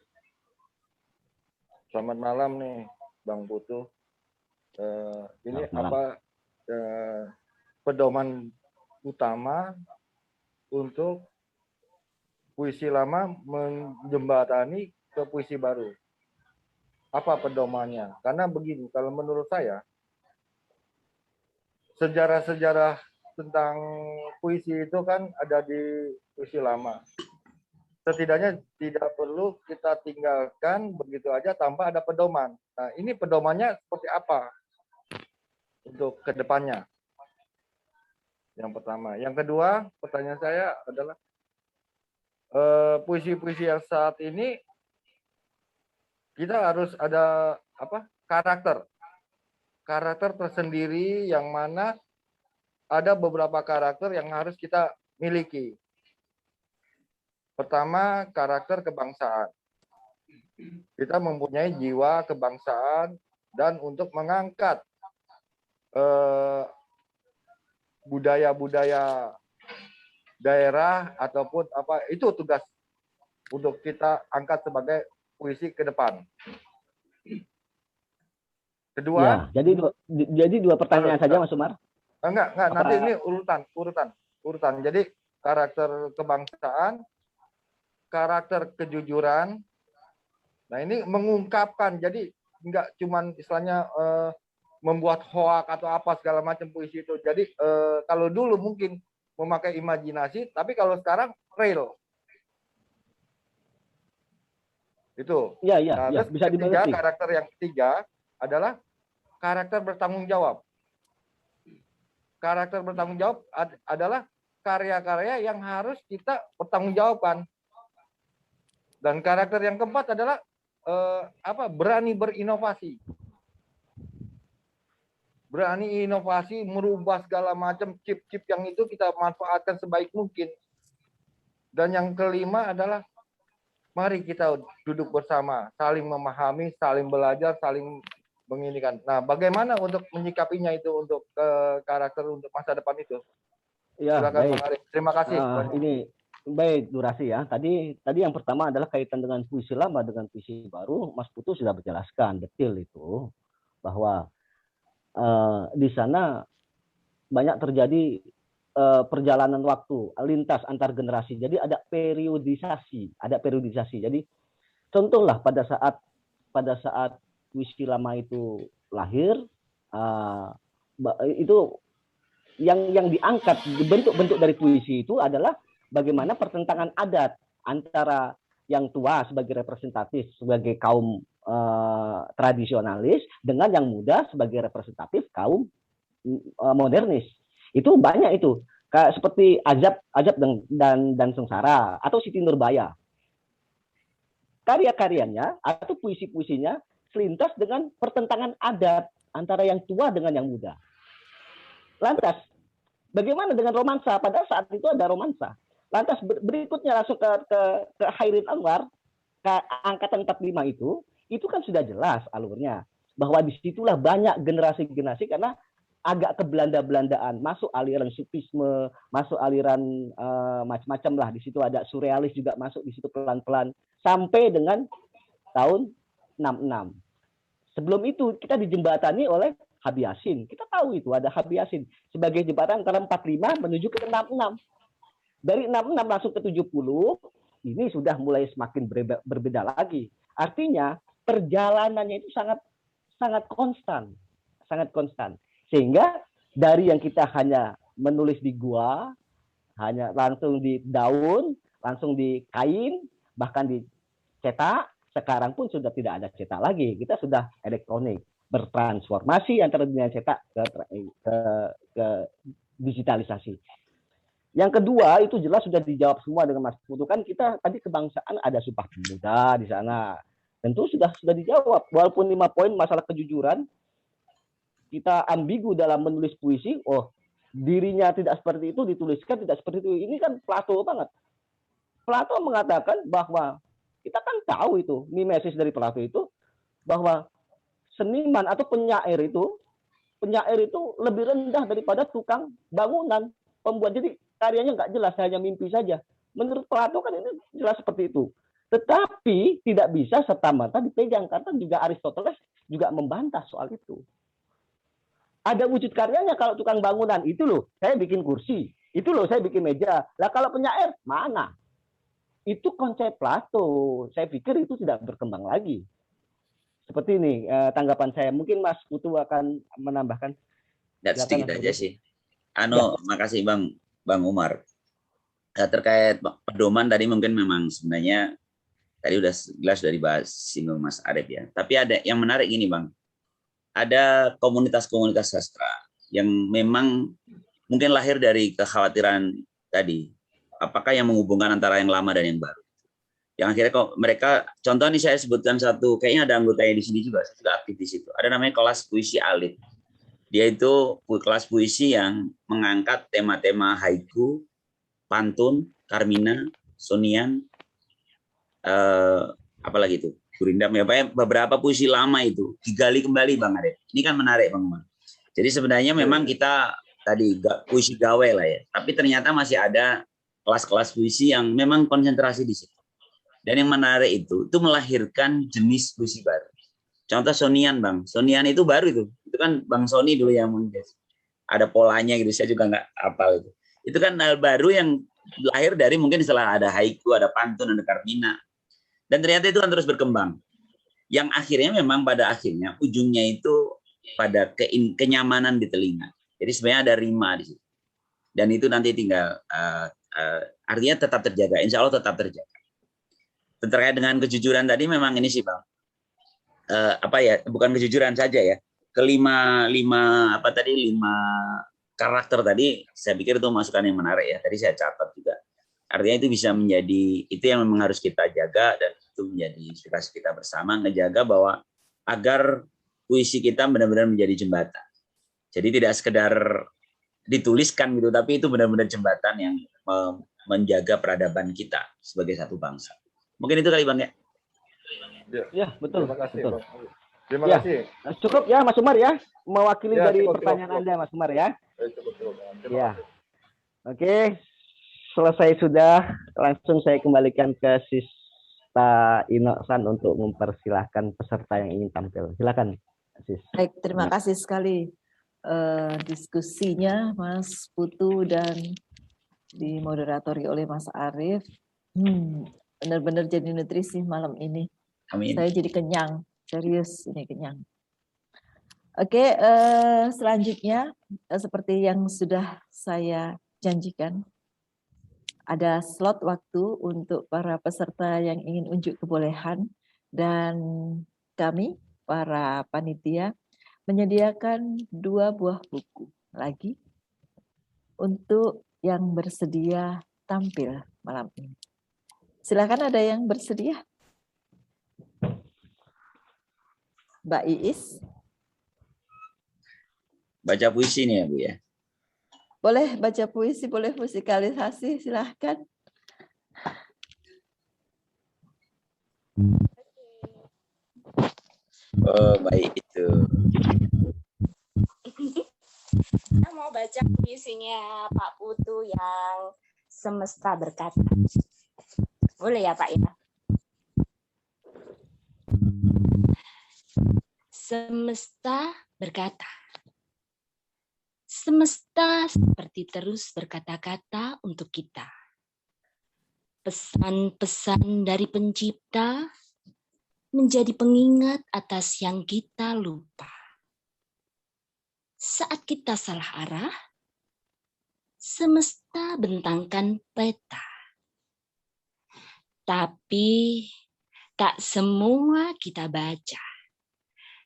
Selamat malam nih Bang Putu. Ini apa pedoman utama untuk puisi lama menjembatani ke puisi baru. Apa pedomannya? Karena begini, kalau menurut saya, sejarah-sejarah tentang puisi itu kan ada di puisi lama. Setidaknya tidak perlu kita tinggalkan begitu aja tanpa ada pedoman. Nah, ini pedomannya seperti apa untuk kedepannya? Yang pertama. Yang kedua, pertanyaan saya adalah puisi-puisi yang saat ini kita harus ada karakter tersendiri yang mana ada beberapa karakter yang harus kita miliki. Pertama, karakter kebangsaan. Kita mempunyai jiwa kebangsaan dan untuk mengangkat budaya-budaya daerah ataupun apa, itu tugas untuk kita angkat sebagai puisi ke depan. Kedua, ya, jadi dua pertanyaan saja Mas Umar. Enggak, nanti ini urutan. Jadi karakter kebangsaan, karakter kejujuran. Nah, ini mengungkapkan, jadi enggak cuman istilahnya membuat hoak atau apa segala macam puisi itu. Jadi kalau dulu mungkin memakai imajinasi, tapi kalau sekarang real. Itu. Iya, Nah, ya, bisa dimengerti. Karakter yang ketiga adalah karakter bertanggung jawab. Karakter bertanggung jawab adalah karya-karya yang harus kita bertanggungjawabkan. Dan karakter yang keempat adalah berani berinovasi. Berani inovasi, merubah segala macam chip-chip yang itu kita manfaatkan sebaik mungkin. Dan yang kelima adalah mari kita duduk bersama, saling memahami, saling belajar, saling menginikan. Nah, bagaimana untuk menyikapinya itu untuk karakter untuk masa depan itu? Ya, silakan baik. Bang Arif. Terima kasih. Ini baik durasi ya. Tadi yang pertama adalah kaitan dengan puisi lama dengan puisi baru. Mas Putu sudah menjelaskan detail itu bahwa di sana banyak terjadi perjalanan waktu, lintas antar generasi. Jadi ada periodisasi. Jadi contohlah pada saat puisi lama itu lahir, itu yang diangkat bentuk-bentuk dari puisi itu adalah bagaimana pertentangan adat antara yang tua sebagai representatif sebagai kaum tradisionalis dengan yang muda sebagai representatif kaum modernis. Itu banyak itu. Seperti Azab dan Sengsara atau Siti Nurbaya. Karya-karyanya atau puisi-puisinya selintas dengan pertentangan adat antara yang tua dengan yang muda. Lantas, bagaimana dengan romansa? Pada saat itu ada romansa. Lantas berikutnya langsung ke Khairin Anwar, ke angkatan 45 itu kan sudah jelas alurnya. Bahwa disitulah banyak generasi-generasi karena agak ke Belanda-Belandaan, masuk aliran sufisme, masuk aliran macam-macam lah. Di situ ada surrealis juga masuk di situ pelan-pelan sampai dengan tahun 66. Sebelum itu kita dijembatani oleh Habib Yasin. Kita tahu itu ada Habib Yasin sebagai jembatan antara 45 menuju ke 66. Dari 66 langsung ke 70, ini sudah mulai semakin berbeda lagi. Artinya perjalanannya itu sangat konstan, Sehingga dari yang kita hanya menulis di gua, hanya langsung di daun, langsung di kain, bahkan dicetak, sekarang pun sudah tidak ada cetak lagi. Kita sudah elektronik, bertransformasi antara dunia cetak ke digitalisasi. Yang kedua itu jelas sudah dijawab semua dengan Mas Putu. Kan kita tadi kebangsaan ada Sumpah Pemuda di sana. Tentu sudah dijawab. Walaupun 5 poin masalah kejujuran, kita ambigu dalam menulis puisi, dirinya tidak seperti itu, dituliskan tidak seperti itu. Ini kan Plato banget. Plato mengatakan bahwa, kita kan tahu itu, mimesis dari Plato itu, bahwa seniman atau penyair itu lebih rendah daripada tukang bangunan, pembuat. Jadi karyanya nggak jelas, hanya mimpi saja. Menurut Plato kan ini jelas seperti itu. Tetapi tidak bisa serta-merta dipegang, karena juga Aristoteles juga membantah soal itu. Ada wujud karyanya kalau tukang bangunan. Itu loh, saya bikin kursi. Itu loh, saya bikin meja. Lah kalau penyair, mana? Itu konsep Plato. Saya pikir itu tidak berkembang lagi. Seperti ini tanggapan saya. Mungkin Mas Putu akan menambahkan. Sedikit aja sih. Makasih Bang Umar. Terkait pedoman tadi mungkin memang sebenarnya tadi udah jelas dari bahas singgung Mas Arif ya. Tapi ada yang menarik ini Bang. Ada komunitas-komunitas sastra yang memang mungkin lahir dari kekhawatiran tadi. Apakah yang menghubungkan antara yang lama dan yang baru? Yang akhirnya kok mereka, contoh nih saya sebutkan satu, kayaknya ada anggotanya di sini juga, saya juga aktif di situ. Ada namanya kelas puisi alit. Dia itu kelas puisi yang mengangkat tema-tema haiku, pantun, karmina, sonian, apalagi itu, gurindam ya, beberapa puisi lama itu digali kembali Bang Arif. Ini kan menarik Bang Umar. Jadi sebenarnya memang kita tadi puisi gawe lah ya, tapi ternyata masih ada kelas-kelas puisi yang memang konsentrasi di situ. Dan yang menarik itu melahirkan jenis puisi baru. Contoh sonian Bang, sonian itu baru itu kan Bang Soni dulu yang mengges. Ada polanya gitu, saya juga nggak hafal itu. Itu kan hal baru yang lahir dari mungkin setelah ada haiku, ada pantun, ada karmina. Dan ternyata itu kan terus berkembang. Yang akhirnya memang pada akhirnya ujungnya itu pada kenyamanan di telinga. Jadi sebenarnya ada rima di situ. Dan itu nanti tinggal artinya tetap terjaga. Insya Allah tetap terjaga. Terkait dengan kejujuran tadi memang ini sih Bang. Bukan kejujuran saja ya. Lima karakter tadi saya pikir itu masukan yang menarik ya. Tadi saya catat juga. Artinya itu bisa menjadi, itu yang memang harus kita jaga dan itu menjadi inspirasi kita bersama, ngejaga bahwa agar puisi kita benar-benar menjadi jembatan. Jadi tidak sekedar dituliskan gitu, tapi itu benar-benar jembatan yang menjaga peradaban kita sebagai satu bangsa. Mungkin itu kali Bang ya. Ya, betul. Terima kasih, betul. Bang. Terima kasih. Cukup ya Mas Umar ya, mewakili Ya, dari cukup. pertanyaan Anda Mas Umar ya. Cukup. Ya. Oke. Selesai sudah, langsung saya kembalikan ke Sista Inoksan untuk mempersilahkan peserta yang ingin tampil. Silakan, Sis. Baik, terima kasih sekali diskusinya Mas Putu dan dimoderatori oleh Mas Arif. Benar-benar jadi nutrisi malam ini. Amin. Saya jadi kenyang, serius ini kenyang. Oke, selanjutnya seperti yang sudah saya janjikan, ada slot waktu untuk para peserta yang ingin unjuk kebolehan dan kami, para panitia, menyediakan 2 buah buku lagi untuk yang bersedia tampil malam ini. Silakan, ada yang bersedia? Mbak Iis. Baca puisi nih ya Bu ya. Boleh baca puisi, boleh musikalisasi, silahkan. Oh baik itu. Saya mau baca puisinya Pak Putu yang Semesta Berkata. Boleh ya Pak ya? Semesta berkata. Semesta seperti terus berkata-kata untuk kita. Pesan-pesan dari pencipta menjadi pengingat atas yang kita lupa. Saat kita salah arah, semesta bentangkan peta. Tapi tak semua kita baca.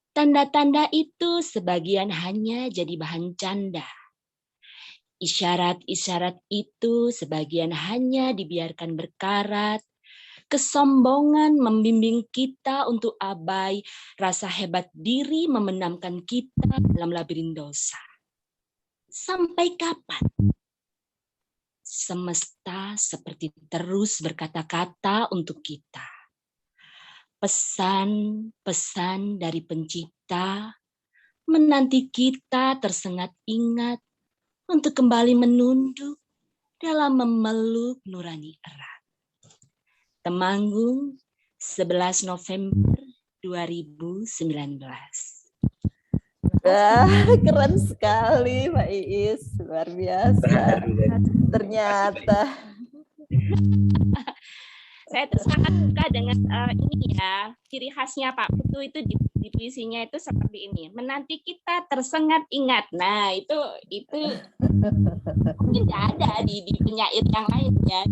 Tanda-tanda itu sebagian hanya jadi bahan canda. Isyarat-isyarat itu sebagian hanya dibiarkan berkarat. Kesombongan membimbing kita untuk abai. Rasa hebat diri memendamkan kita dalam labirin dosa. Sampai kapan? Semesta seperti terus berkata-kata untuk kita. Pesan-pesan dari pencipta menanti kita tersengat ingat untuk kembali menunduk dalam memeluk nurani erat. Temanggung, 11 November 2019. Keren sekali Pak Iis, luar biasa. Ternyata. Saya sangat suka dengan ini ya, ciri khasnya Pak Putu itu di puisinya itu seperti ini. Menanti kita tersengat ingat. Nah, itu mungkin nggak ada di penyair yang lainnya.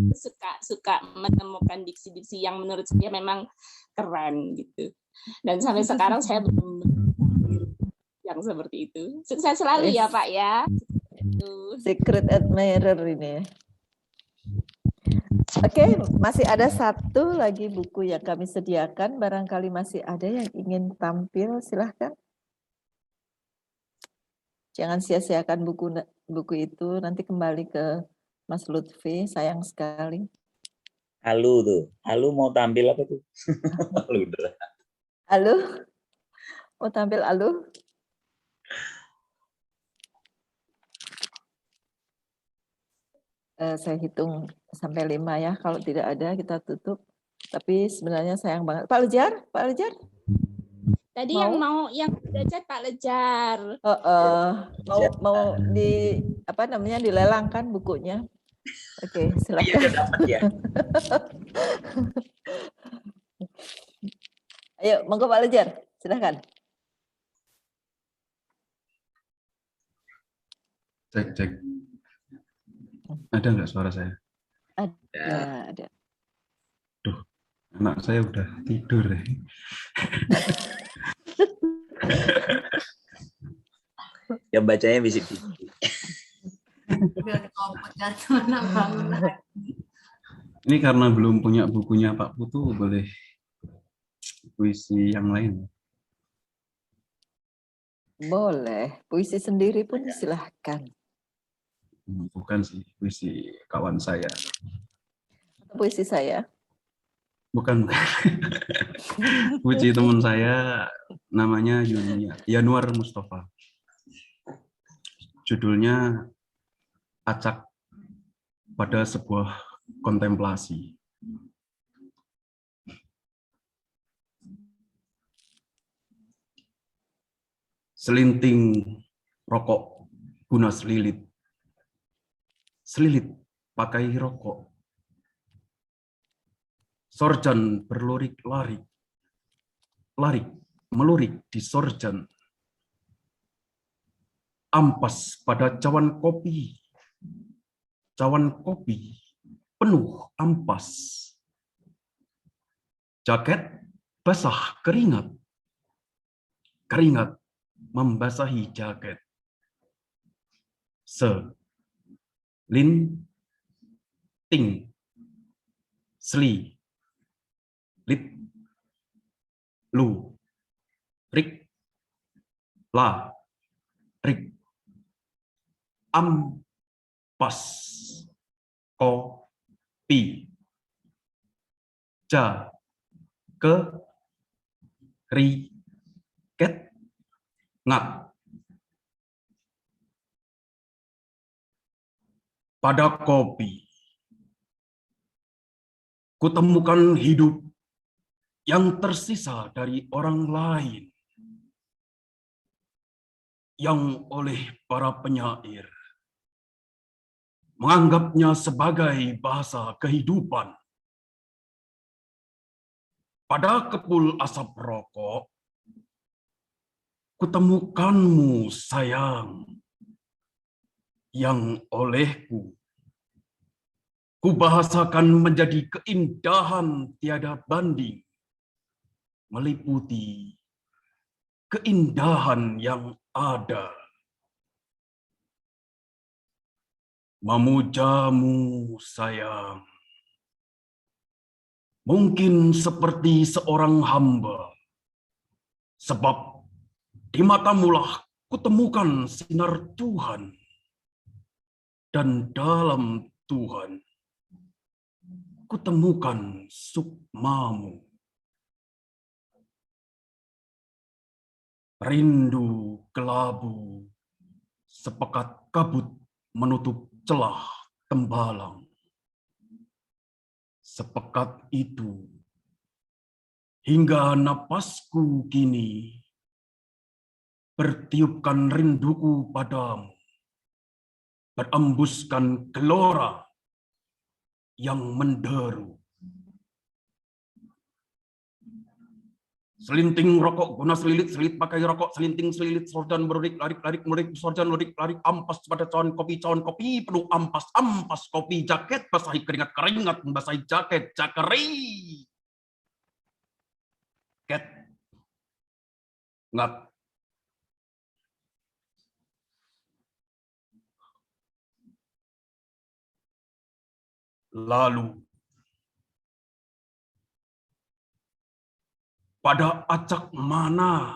Suka menemukan diksi-diksi yang menurut saya memang keren gitu. Dan sampai sekarang saya belum yang seperti itu. Sukses selalu ya Pak ya. Secret admirer ini. Oke, masih ada satu lagi buku yang kami sediakan. Barangkali masih ada yang ingin tampil, silahkan. Jangan sia-siakan buku itu. Nanti kembali ke Mas Lutfi. Sayang sekali. Halo tuh, halo mau tampil apa tuh? Halo, mau tampil halo? Saya hitung sampai 5 ya. Kalau tidak ada kita tutup. Tapi sebenarnya sayang banget. Pak Lejar, Pak Lejar. Tadi yang baca Pak Lejar. Mau di apa namanya dilelangkan bukunya. Oke, silakan. Iya, dapat ya. Ayo, monggo Pak Lejar, silakan. Cek. Ada nggak suara saya? Ada. Duh, anak saya udah tidur. Yang bacanya bisik-bisik. Ini karena belum punya bukunya Pak Putu, boleh puisi yang lain? Boleh, puisi sendiri pun silahkan. Bukan sih, puisi kawan saya. Puisi saya? Bukan. Puisi teman saya namanya Yanuar Mustafa. Judulnya Acak pada sebuah kontemplasi. Selinting rokok guna selilit. Selilit pakai rokok. Sorjan berlurik-larik. Larik melurik di sorjan. Ampas pada cawan kopi. Cawan kopi penuh ampas. Jaket basah keringat. Keringat membasahi jaket. Linting, sli, lit, lu, rik, la, rik, ampas, kopi, ja, ke, ri, ket, ngat. Pada kopi, kutemukan hidup yang tersisa dari orang lain, yang oleh para penyair menganggapnya sebagai bahasa kehidupan. Pada kepul asap rokok, kutemukanmu sayang, yang olehku kubahasakan menjadi keindahan tiada banding, meliputi keindahan yang ada. Memujamu sayang, mungkin seperti seorang hamba, sebab di matamulah kutemukan sinar Tuhan. Dan dalam Tuhan, kutemukan sukmamu. Rindu kelabu, sepekat kabut menutup celah tembalang. Sepekat itu, hingga napasku kini bertiupkan rinduku padamu, berembuskan gelora yang menderu. Selinting rokok guna selilit pakai rokok, selinting selilit sorjan berurik larik sorjan lurik larik ampas pada cawan kopi penuh ampas kopi jaket basahi keringat membasahi jaket jakeri ket ngat lalu pada acak mana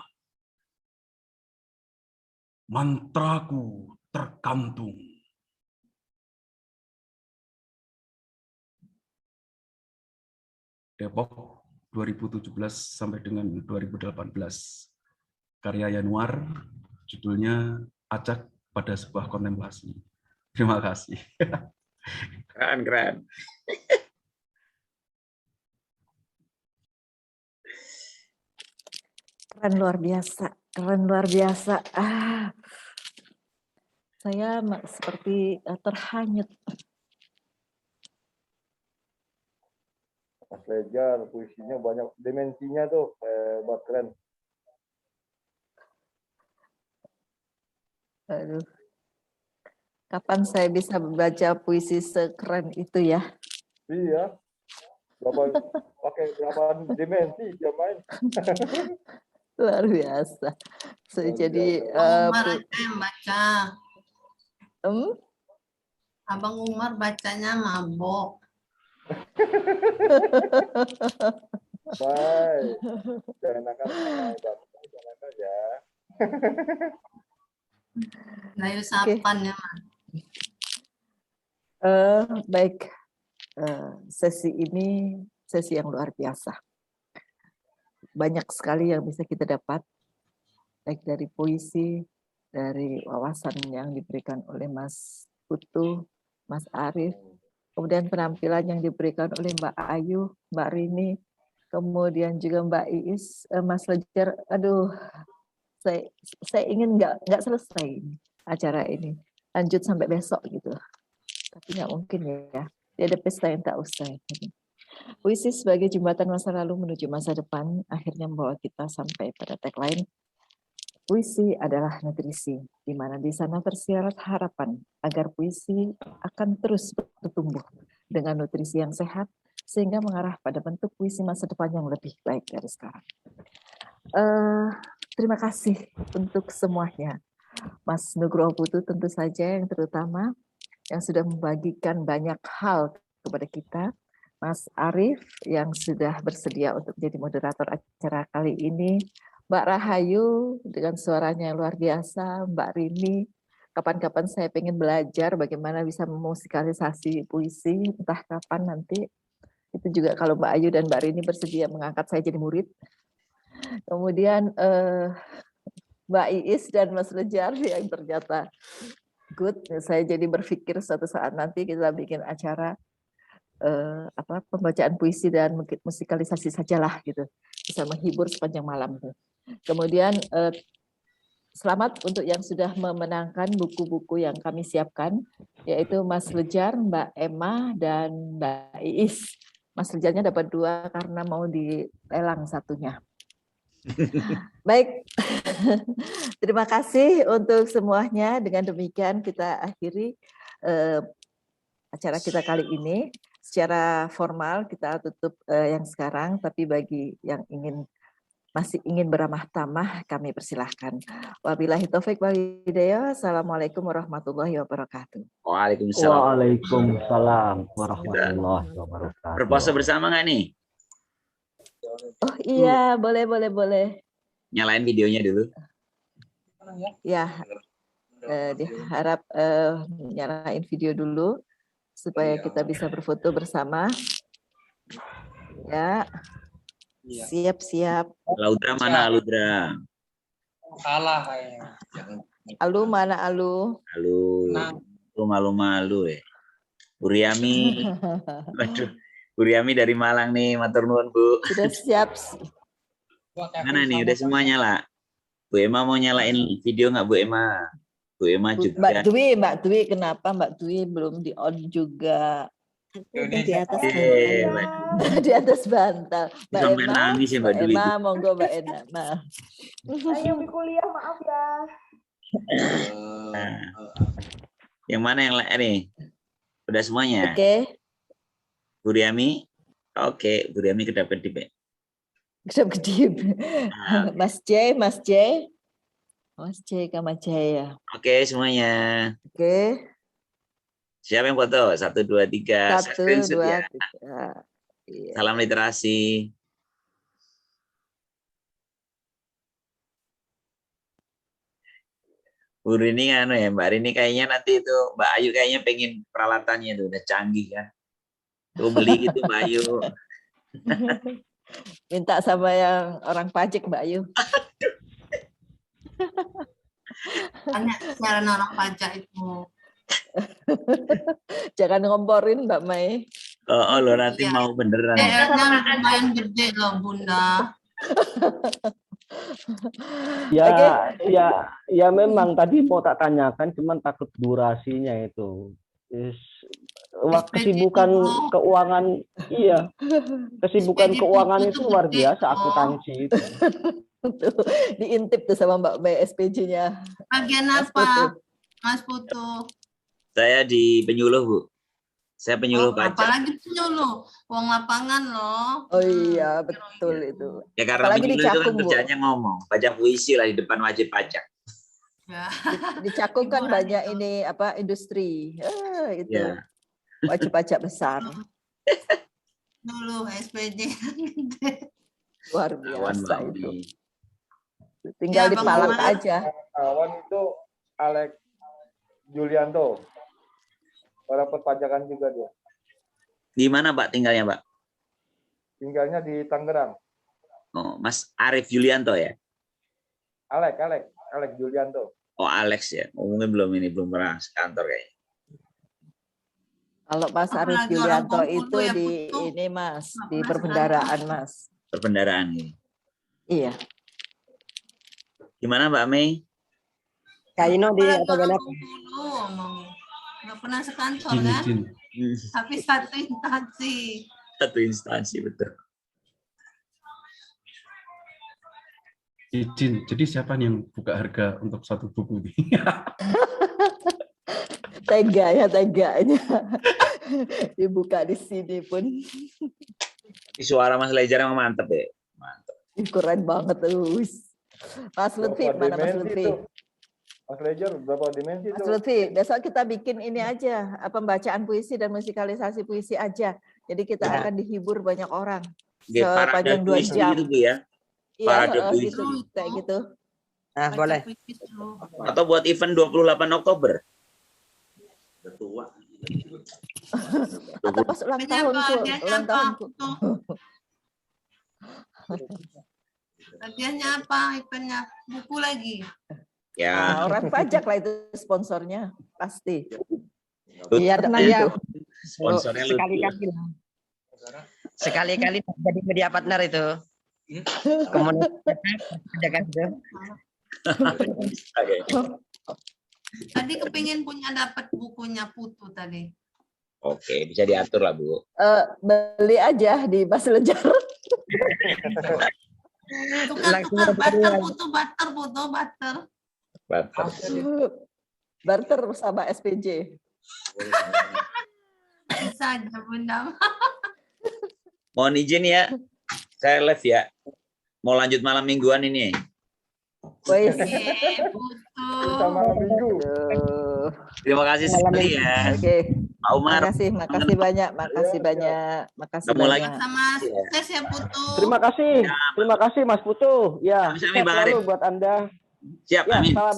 mantraku terkantung. Depok 2017 sampai dengan 2018. Karya Yanuar, judulnya Acak pada sebuah kontemplasi. Terima kasih. Keren. Keren luar biasa. Saya seperti terhanyut. Mas Lejar, puisinya banyak dimensinya tuh, hebat, keren. Aduh. Kapan saya bisa membaca puisi sekeren itu ya? Iya. Pakai berapa dimensi dia main. Luar biasa. Jadi Umar aja yang baca. Abang Umar bacanya mabok. Baik. Jangan nakal ya. Layu sapan ya, Mas. Baik. Sesi ini sesi yang luar biasa. Banyak sekali yang bisa kita dapat, baik dari puisi, dari wawasan yang diberikan oleh Mas Putu, Mas Arief, kemudian penampilan yang diberikan oleh Mbak Ayu, Mbak Rini, kemudian juga Mbak Iis, Mas Lejar. Aduh, saya ingin nggak selesai acara ini, lanjut sampai besok gitu. Tapi nggak mungkin ya. Dia ada pesta yang tak usai. Puisi sebagai jembatan masa lalu menuju masa depan akhirnya membawa kita sampai pada tagline. Puisi adalah nutrisi, di mana di sana tersirat harapan agar puisi akan terus bertumbuh dengan nutrisi yang sehat sehingga mengarah pada bentuk puisi masa depan yang lebih baik dari sekarang. Terima kasih untuk semuanya. Mas Nugroho Putu tentu saja yang terutama yang sudah membagikan banyak hal kepada kita, Mas Arief yang sudah bersedia untuk menjadi moderator acara kali ini, Mbak Rahayu dengan suaranya yang luar biasa, Mbak Rini, kapan-kapan saya pengen belajar bagaimana bisa memusikalisasi puisi, entah kapan nanti, itu juga kalau Mbak Ayu dan Mbak Rini bersedia mengangkat saya jadi murid. Kemudian Mbak Iis dan Mas Lejar yang ternyata good. Saya jadi berpikir suatu saat nanti kita bikin acara pembacaan puisi dan musikalisasi sajalah gitu, bisa menghibur sepanjang malam. Kemudian selamat untuk yang sudah memenangkan buku-buku yang kami siapkan, yaitu Mas Lejar, Mbak Emma, dan Mbak Iis. Mas Lejarnya dapat 2 karena mau dilelang satunya. Baik, terima kasih untuk semuanya. Dengan demikian kita akhiri acara kita kali ini. Secara formal kita tutup yang sekarang, tapi bagi yang masih ingin beramah tamah kami persilahkan. Wabillahi taufik wal hidayah. Assalamualaikum warahmatullahi wabarakatuh. Waalaikumsalam. Waalaikumsalam warahmatullahi wabarakatuh. Berpuasa bersama nggak nih? Oh iya, boleh. Nyalain videonya dulu. Ya, diharap nyalain video dulu supaya kita bisa berfoto bersama. Ya, siap. Laudra mana Laudra? Salah kayaknya. Alu mana Alu? Alu malu-malu ya. Uriami. Waduh. Uriami dari Malang nih, matur nuwun Bu. Sudah siap. Mana nih, udah semuanya lah? Bu Emma mau nyalain video nggak Bu Emma? Bu Emma juga. Mbak Dwi, kenapa Mbak Dwi belum di on juga? Udah di atas Di atas bantal. Mbak Sampai Emma, nangis ya Mbak Mbak Dwi Emma, itu. monggo Mbak Emma. Saya di kuliah, maaf ya. Nah, yang mana yang lain nih? Udah semuanya? Oke. Bu Riami? Oke, Bu Riami kedap-kedip. Kedip-kedip. Mas J, Kamajaya. Oke, semuanya. Oke. Siapa yang foto? 1, 2, 3. 1, Screenshot 2, ya. 3. Iya. Salam literasi. Bu Rini kan ya, Mbak Rini kayaknya nanti itu Mbak Ayu kayaknya pengen peralatannya tuh udah canggih kan. Tuh beli gitu Mbak Ayu. Minta sama yang orang pajak Mbak Ayu. Banyak siaran orang pajak itu. Jangan ngomporin Mbak Mai. Oh lo nanti Iya. mau beneran. DR-nya lumayan gede loh Bunda. Ya memang tadi mau tak tanyakan, cuman takut durasinya itu. Kesibukan keuangan, iya. Kesibukan keuangan itu luar biasa, akuntansi itu. Diintip tuh sama Mbak Mai SPJ-nya. Bagian apa, Mas Putu? Saya di penyuluh Bu. Saya penyuluh pajak. Apalagi penyuluh, uang lapangan loh. Oh iya betul itu. Ya karena Apalagi di penyuluh itu kan Cakung, Bu. kerjanya ngomong, baca puisi lah di depan wajib pajak. Ya. Di Cakung kan banyak ini apa industri. Itu Ya. wajib pajak besar. Dulu SPJ. Luar Awan biasa Mbak itu. Udi. Tinggal Ya, Bang dipalak Umar. aja. Kawan itu Alex Julianto. Orang perpajakan juga dia. Di mana Pak tinggalnya Pak? Tinggalnya di Tangerang. Oh, Mas Arif Yulianto ya? Alex Julianto. Oh Alex ya, mungkin belum pernah kantor kayaknya. Kalau Mas Arif Apalagi orang Yulianto Bengkulu itu ya, di Putu. ini Mas, Nggak di pernah perbendaraan Mas. Perbendaraan ini. Iya. Gimana Mbak Mei? Kaino di Apalagi atau orang genap. Bengkulu ngomong. Nggak pernah sekantor kan? Tapi satu instansi. Satu instansi betul. Izin, jadi siapa nih yang buka harga untuk satu buku ini? Teganya. Dibuka di sini pun. Tapi suara Mas Lejar emang mantep ya. Mantep. Keren banget terus. Mas Lutfi, Berapa mana Mas dimensi Lutfi? tuh? Mas Lejar berapa dimensi Mas tuh? Lutfi, besok kita bikin ini aja, pembacaan puisi dan musikalisasi puisi aja. Jadi kita akan dihibur banyak orang. Sepanjang 2 puisi jam. itu Bu ya. Iya, Parade puisi. gitu, kayak gitu. Nah, boleh. Atau buat event 28 Oktober. Udah tua. Atau pas ulang tahunku, ulang tahunku. Bagiannya apa? Eventnya buku lagi. Ya. Orang pajak lah itu sponsornya, pasti. Iya, tenang ya. Sponsornya lucu. Sekali-kali lah. Sekali-kali jadi media partner itu. Komunitas penjagaan itu. Tadi kepingin punya dapat bukunya Putu tadi. Oke, bisa diatur lah Bu. Beli aja di Mas Lejar. Tukar barter Putu, barter. Barter sama SPJ. Bisa aja Bunda. Mohon izin ya, saya live ya. Mau lanjut malam mingguan ini. Wes. Kita malam minggu. Terima kasih sekali ya. Oke. Pak Umar. Makasih banyak. Makasih Ketemu lagi. banyak. Sama sukses ya Putu. Terima kasih Mas Putu. Ya, Sami-sami, sehat Bang selalu Arif. buat Anda. Siap, Ya, amin. salam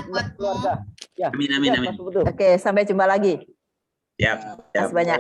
buat keluarga. Ya, Amin. siap, Mas Putu. Oke, sampai jumpa lagi. Siap. Makasih banyak.